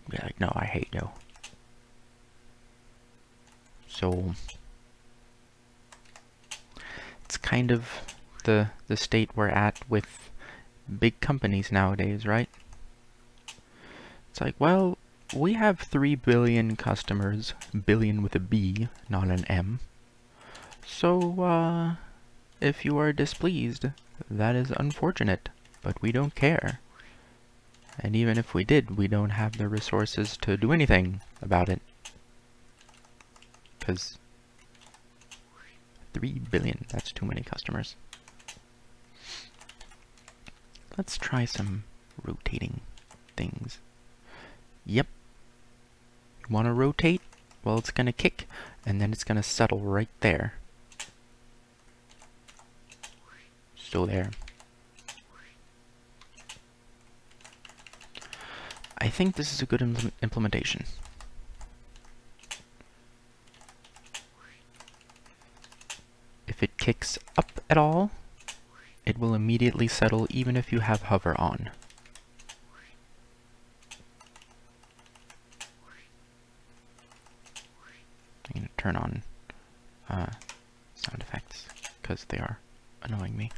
Be like, no, I hate you. So it's kind of the state we're at with big companies nowadays, right? It's like, well, we have 3 billion customers, billion with a B, not an M. So, if you are displeased, that is unfortunate, but we don't care. And even if we did, we don't have the resources to do anything about it. Because 3 billion, that's too many customers. Let's try some rotating things. Yep. You want to rotate? Well, it's going to kick, and then it's going to settle right there. Still there. I think this is a good implementation. If it kicks up at all, it will immediately settle even if you have hover on. I'm going to turn on sound effects because they are annoying me.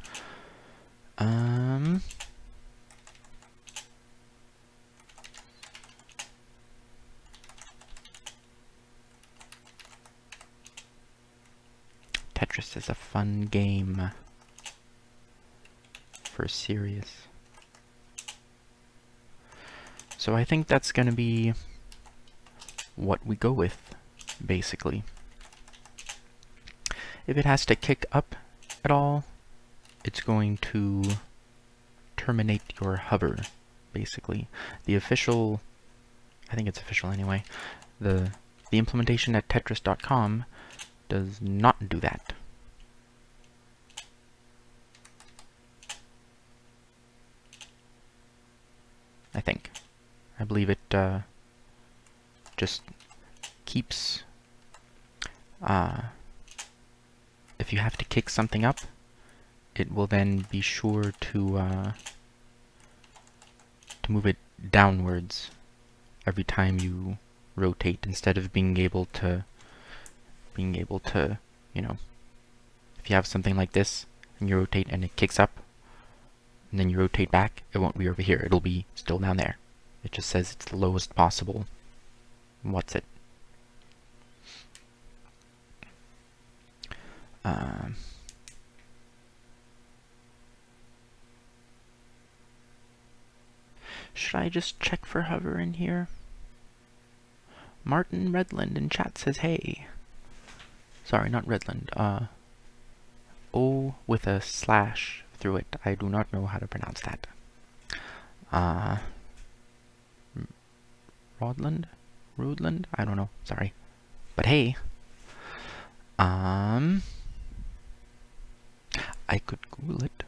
Tetris is a fun game for serious. So I think that's going to be what we go with, basically. If it has to kick up at all, it's going to terminate your hover, basically. The official, I think it's official anyway, the implementation at Tetris.com does not do that. I think. I believe it just keeps, if you have to kick something up, it will then be sure to move it downwards every time you rotate, instead of being able to, you know, if you have something like this and you rotate and it kicks up and then you rotate back, it won't be over here, it'll be still down there. It just says it's the lowest possible. What's it? should I just check for hover in here? Martin Redland in chat says hey. Sorry, not Redland. O with a slash through it. I do not know how to pronounce that. Rodland? Rudland? I don't know. Sorry. But hey. I could Google it.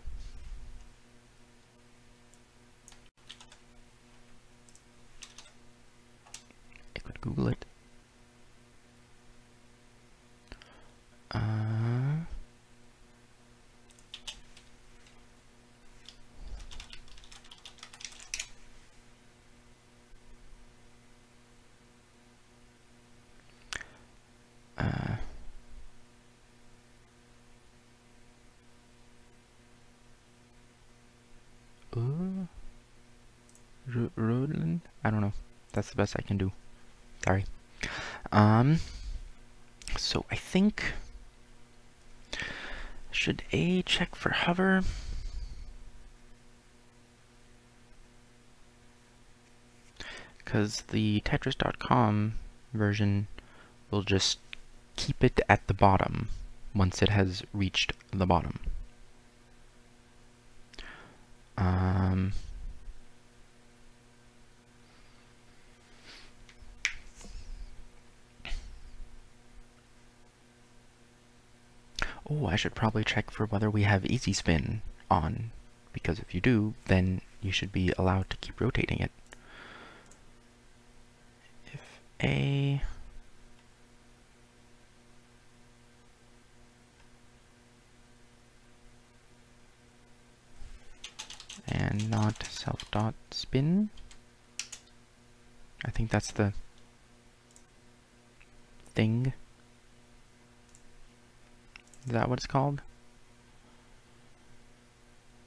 Google it. Roland? I don't know. That's the best I can do. Sorry. So I think should A check for hover? Because the Tetris.com version will just keep it at the bottom once it has reached the bottom. Oh, I should probably check for whether we have easy spin on, because if you do, then you should be allowed to keep rotating it. If A and not self.spin, I think that's the thing. Is that what it's called?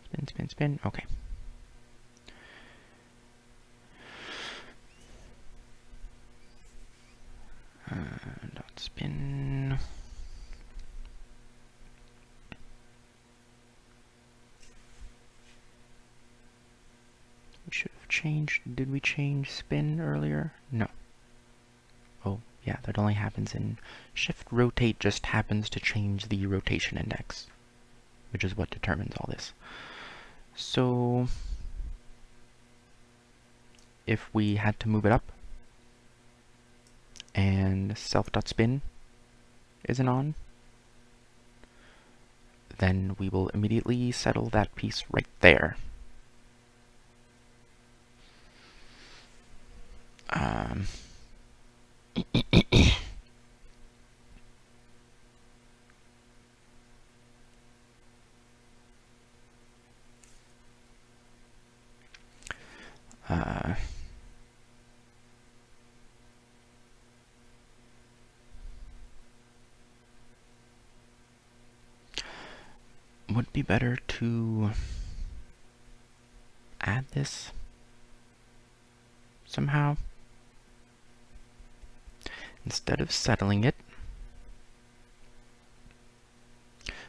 Spin, spin, spin. Okay. Dot spin. We should have changed. Did we change spin earlier? No. Oh, yeah, that only happens in shift rotate, just happens to change the rotation index, which is what determines all this. So if we had to move it up and self.spin isn't on, then we will immediately settle that piece right there. Would be better to add this somehow instead of settling it,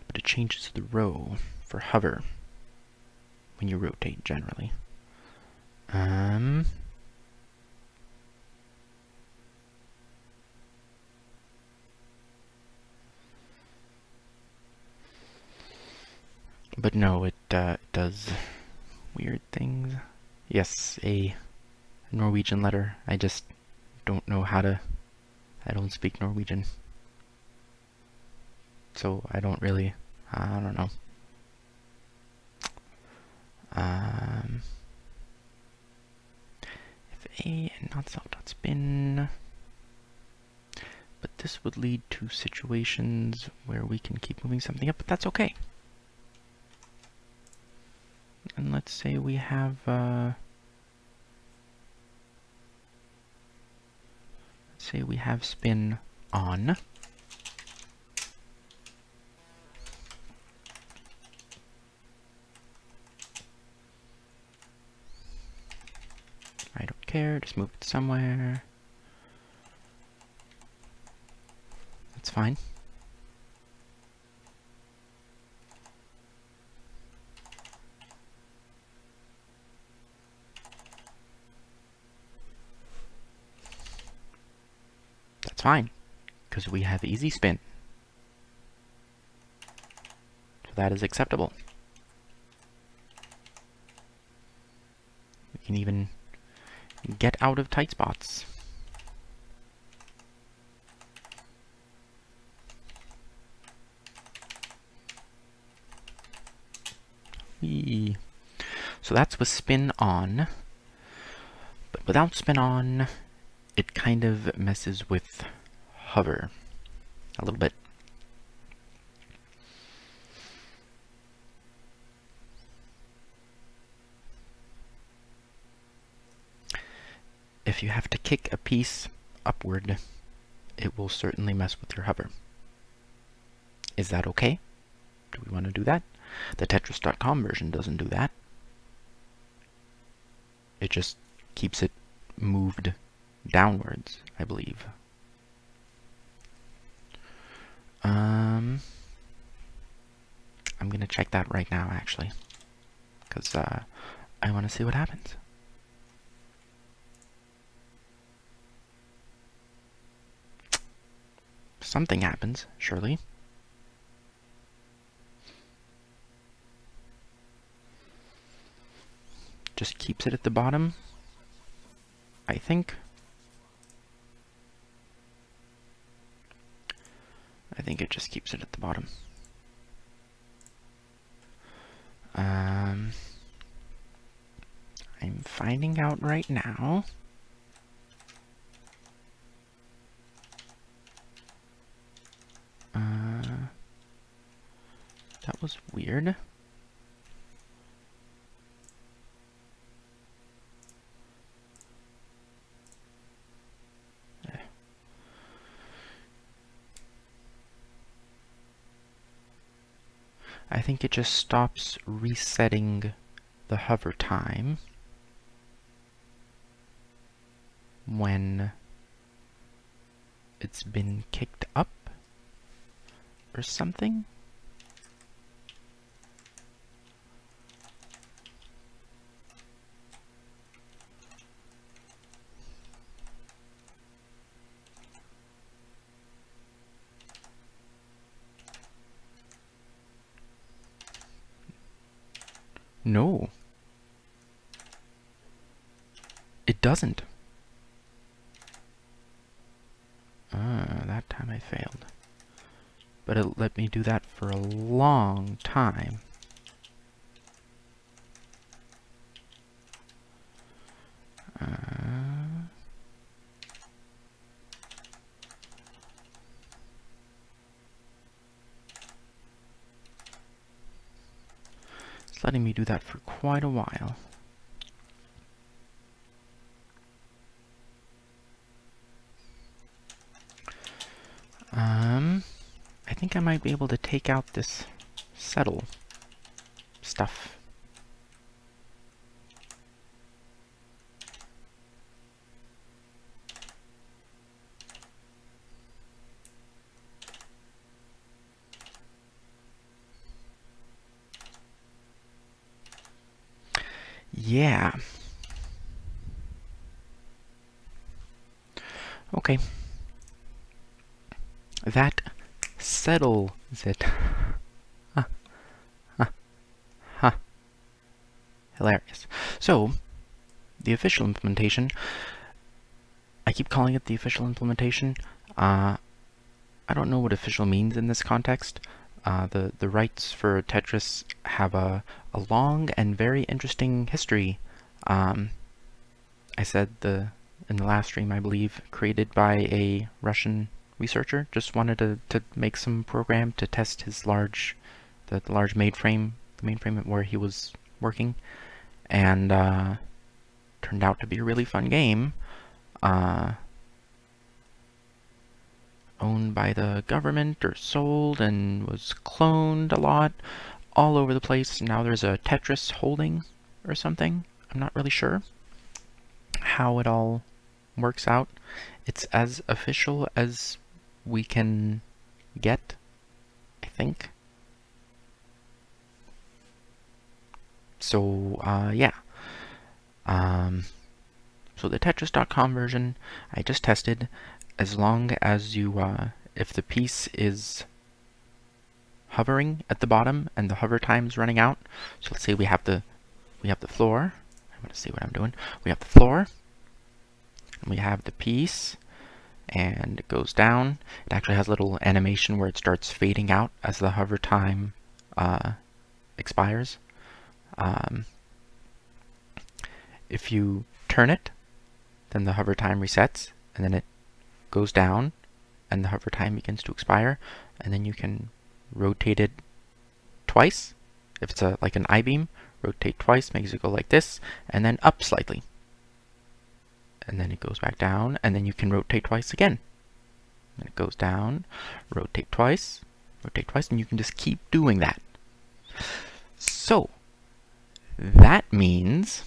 but it changes the row for hover when you rotate generally. But no, it does weird things. Yes, a Norwegian letter. I just don't know how to... I don't speak Norwegian. So I don't really... I don't know. If A and not self.spin... But this would lead to situations where we can keep moving something up, but that's okay. And let's say we have spin on. I don't care, just move it somewhere. That's fine. that's fine, because we have easy spin. So that is acceptable. We can even get out of tight spots. Whee. So that's with spin on, but without spin on, it kind of messes with hover a little bit. If you have to kick a piece upward, it will certainly mess with your hover. Is that okay? Do we want to do that? The Tetris.com version doesn't do that. It just keeps it moved downwards, I believe. I'm going to check that right now, actually, because I want to see what happens. Something happens, surely. Just keeps it at the bottom, I think. I think it just keeps it at the bottom. I'm finding out right now. That was weird. I think it just stops resetting the hover time when it's been kicked up or something. No. It doesn't. That time I failed. But it let me do that for a long time. It's letting me do that for quite a while. I think I might be able to take out this settle stuff. Yeah. Okay. That settles it. Huh. Huh. Huh. Hilarious. So, the official implementation, I keep calling it the official implementation. I don't know what official means in this context. The rights for Tetris have a long and very interesting history. I said in the last stream, I believe, created by a Russian researcher. Just wanted to make some program to test his the large mainframe, the mainframe where he was working, and turned out to be a really fun game. Owned by the government or sold and was cloned a lot all over the place. Now there's a Tetris holding or something. I'm not really sure how it all works out. It's as official as we can get, I think. So, yeah. So the Tetris.com version I just tested. as long as you, if the piece is hovering at the bottom and the hover time is running out, so let's say we have the floor. I'm going to see what I'm doing. We have the floor, and we have the piece, and it goes down. It actually has a little animation where it starts fading out as the hover time expires. If you turn it, then the hover time resets, and then it goes down, and the hover time begins to expire, and then you can rotate it twice. If it's like an I-beam, rotate twice, makes it go like this, and then up slightly. And then it goes back down, and then you can rotate twice again. And it goes down, rotate twice, and you can just keep doing that. So, that means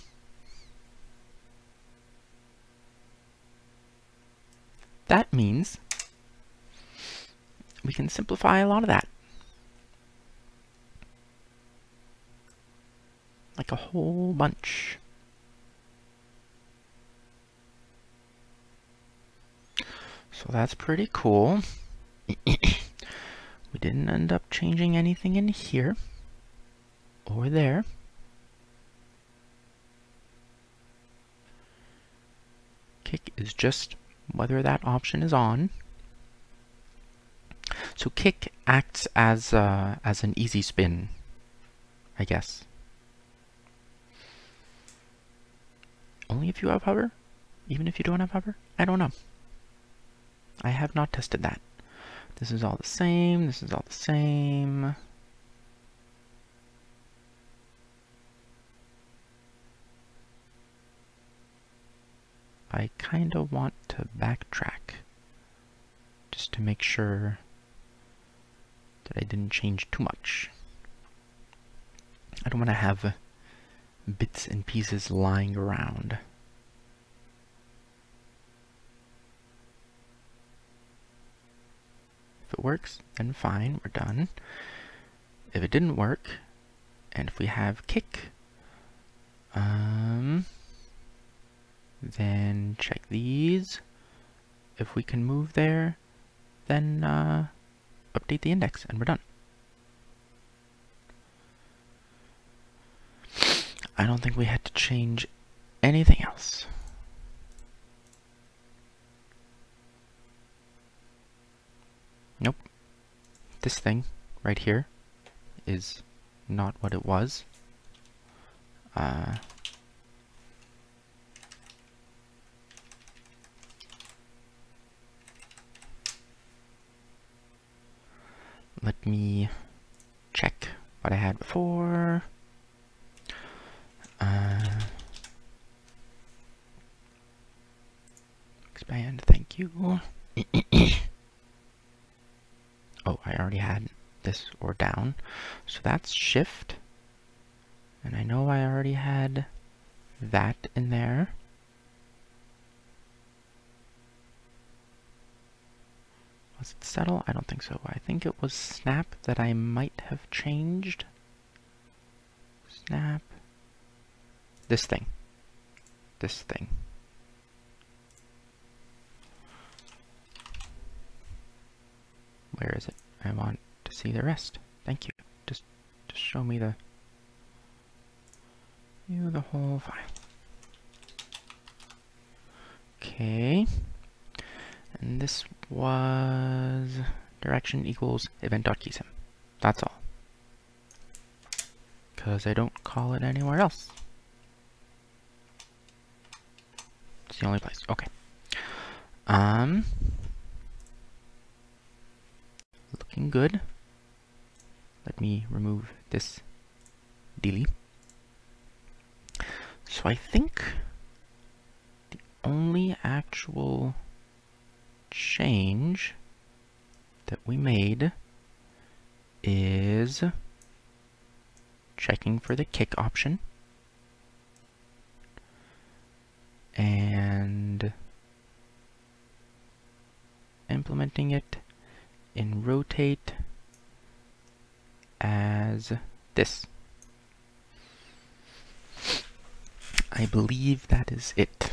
we can simplify a lot of that. Like a whole bunch. So that's pretty cool. We didn't end up changing anything in here or there. Kick is just whether that option is on. So kick acts as an easy spin, I guess. Only if you have hover? Even if you don't have hover? I don't know. I have not tested that. This is all the same. This is all the same. I kind of want to backtrack just to make sure that I didn't change too much. I don't want to have bits and pieces lying around. If it works, then fine, we're done. If it didn't work, and if we have kick, then check these. If we can move there, then update the index, and we're done. I don't think we had to change anything else. Nope. This thing right here is not what it was. Let me check what I had before. Expand, thank you. Oh, I already had this or down, so that's shift. And I know I already had that in there. Was it settle? I don't think so. I think it was snap that I might have changed. Snap. This thing. This thing. Where is it? I want to see the rest. Thank you. Just show me the whole file. Okay. And this was direction equals event.keysim. That's all. Because I don't call it anywhere else. It's the only place. Okay. Looking good. Let me remove this delete. So I think the only actual change that we made is checking for the kick option and implementing it in rotate as this. I believe that is it.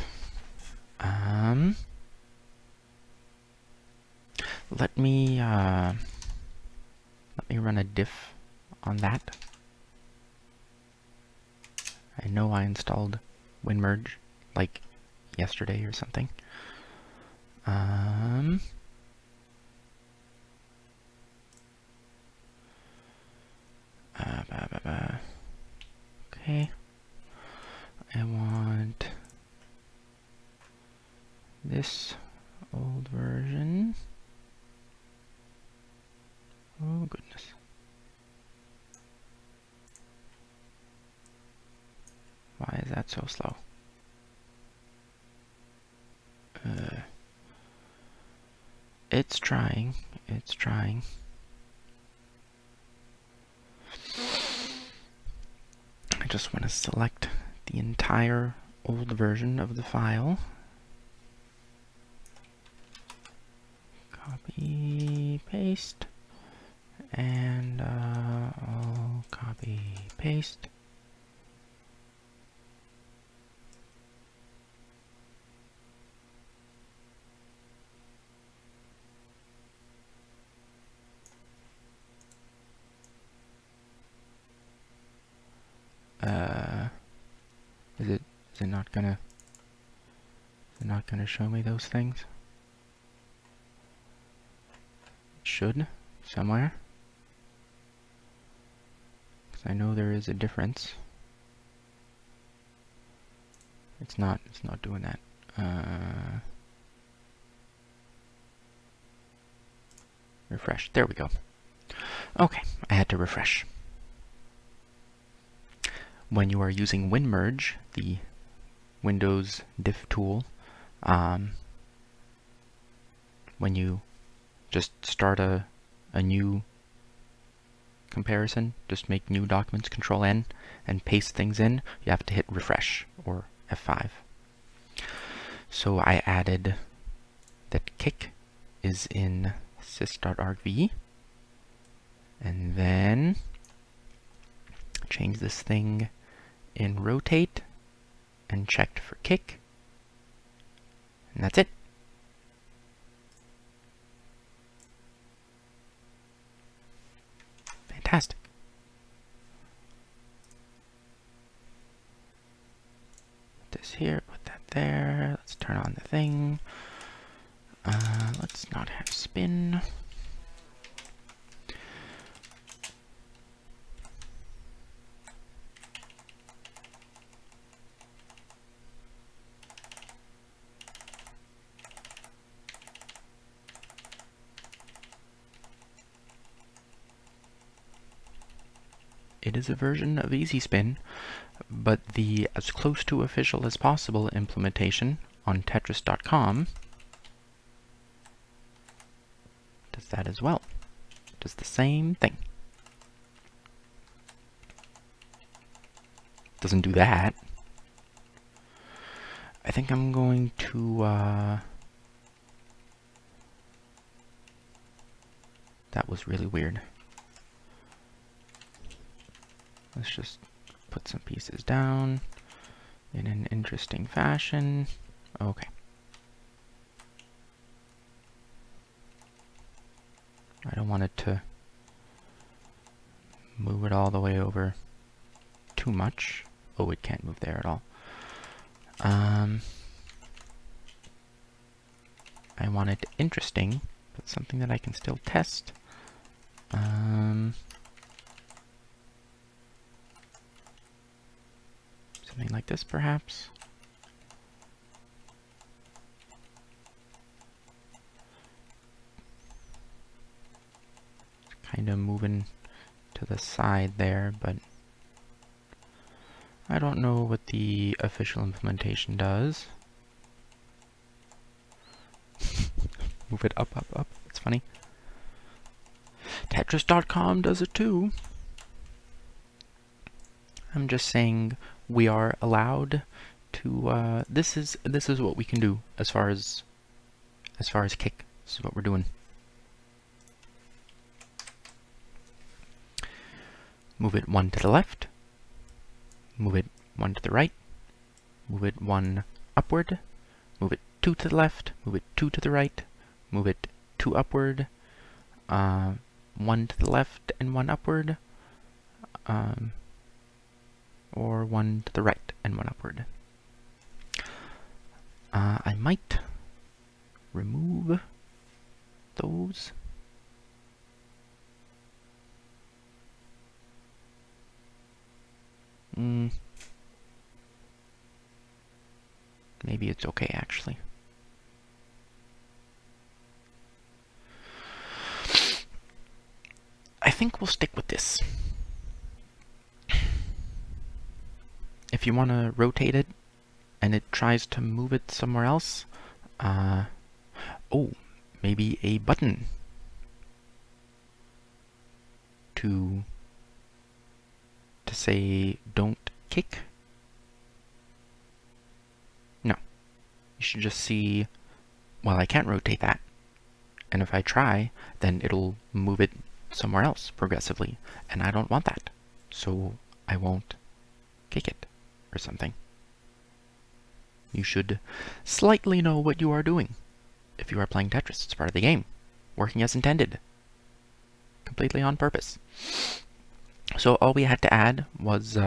Let me run a diff on that. I know I installed WinMerge like yesterday or something. Okay. I want this old version. Oh goodness. Why is that so slow? It's trying. It's trying. I just want to select the entire old version of the file. Copy, paste, and I'll copy, paste. Is it not gonna show me those things? It should somewhere, because I know there is a difference. It's not doing that. Refresh. There we go. Okay, I had to refresh. When you are using WinMerge, the Windows diff tool, when you just start a new comparison, just make new documents, Control N, and paste things in, you have to hit refresh, or F5. So I added that kick is in sys.argv, and then change this thing in rotate and checked for kick, and that's it. Fantastic. Put this here, put that there. Let's turn on the thing. Let's not have spin. It is a version of EasySpin, but the as close to official as possible implementation on Tetris.com does that as well. Does the same thing. Doesn't do that. I think I'm going to that was really weird. Let's just put some pieces down in an interesting fashion. Okay. I don't want it to move it all the way over too much. Oh, it can't move there at all. I want it interesting, but something that I can still test. Something like this, perhaps. Kind of moving to the side there, but I don't know what the official implementation does. Move it up, up, up. It's funny. Tetris.com does it too. I'm just saying we are allowed to. This is what we can do as far as kick. This is what we're doing. Move it 1 to the left. Move it 1 to the right. Move it 1 upward. Move it 2 to the left. Move it 2 to the right. Move it 2 upward, 1 to the left and 1 upward, or 1 to the right and 1 upward. I might remove those. Maybe it's okay, actually. I think we'll stick with this. If you want to rotate it and it tries to move it somewhere else, oh, maybe a button to say don't kick. No, you should just see, well, I can't rotate that, and if I try, then it'll move it somewhere else progressively, and I don't want that, so I won't kick it or something. You should slightly know what you are doing. If you are playing Tetris, it's part of the game, working as intended, completely on purpose. So all we had to add was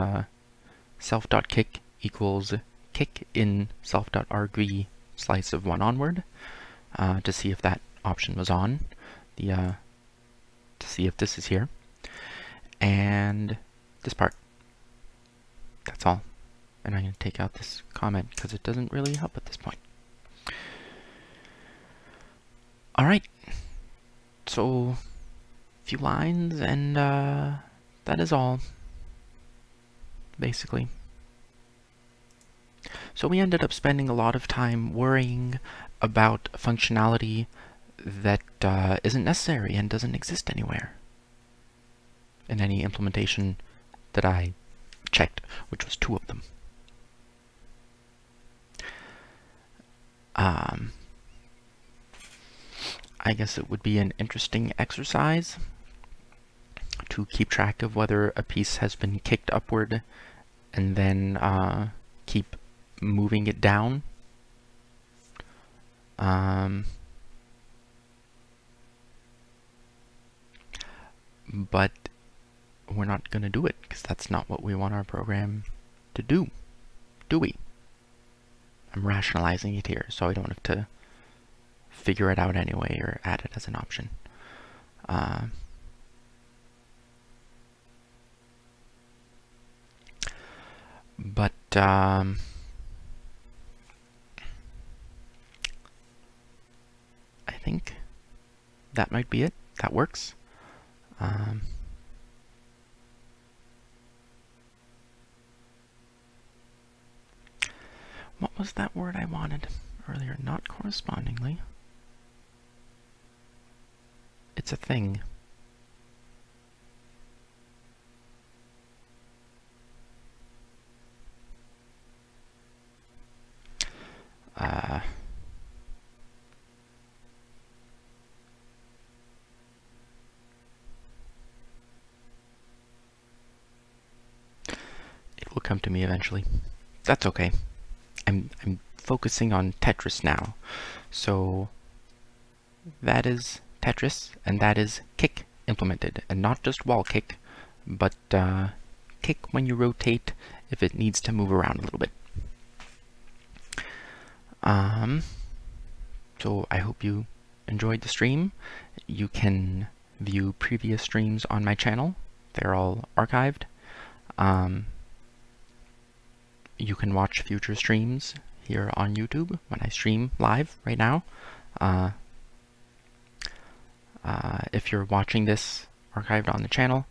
self.kick equals kick in self.argv slice of 1 onward, to see if that option was on, to see if this is here, and this part. That's all. And I'm going to take out this comment because it doesn't really help at this point. Alright, so a few lines, and that is all, basically. So we ended up spending a lot of time worrying about functionality that isn't necessary and doesn't exist anywhere in any implementation that I checked, which was 2 of them. I guess it would be an interesting exercise to keep track of whether a piece has been kicked upward and then keep moving it down. But we're not going to do it because that's not what we want our program to do we? I'm rationalizing it here so I don't have to figure it out anyway or add it as an option. But I think that might be it. That works. What was that word I wanted earlier? Not correspondingly. It's a thing. It will come to me eventually. That's okay. I'm focusing on Tetris now. So that is Tetris, and that is kick implemented, and not just wall kick, but kick when you rotate if it needs to move around a little bit. So I hope you enjoyed the stream. You can view previous streams on my channel. They're all archived. You can watch future streams here on YouTube when I stream live right now. If you're watching this archived on the channel,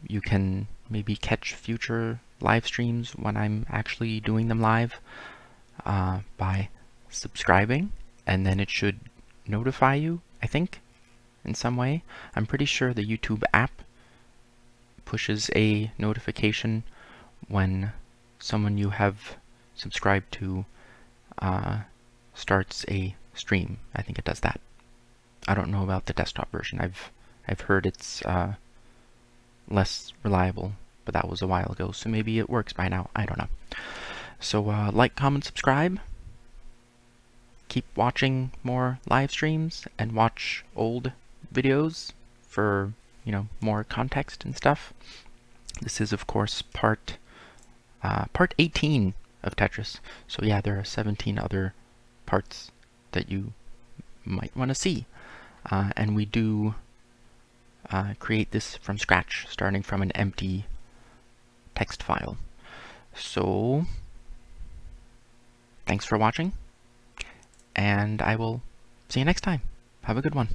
you can maybe catch future live streams when I'm actually doing them live by subscribing, and then it should notify you, I think, in some way. I'm pretty sure the YouTube app pushes a notification when someone you have subscribed to starts a stream. I think it does that. I don't know about the desktop version. I've heard it's less reliable, but that was a while ago, so maybe it works by now. I don't know. So like, comment, subscribe. keep watching more live streams and watch old videos for, more context and stuff. This is, of course, part 18 of Tetris. So yeah, there are 17 other parts that you might want to see. And we do create this from scratch, starting from an empty text file. So, thanks for watching, and I will see you next time. Have a good one.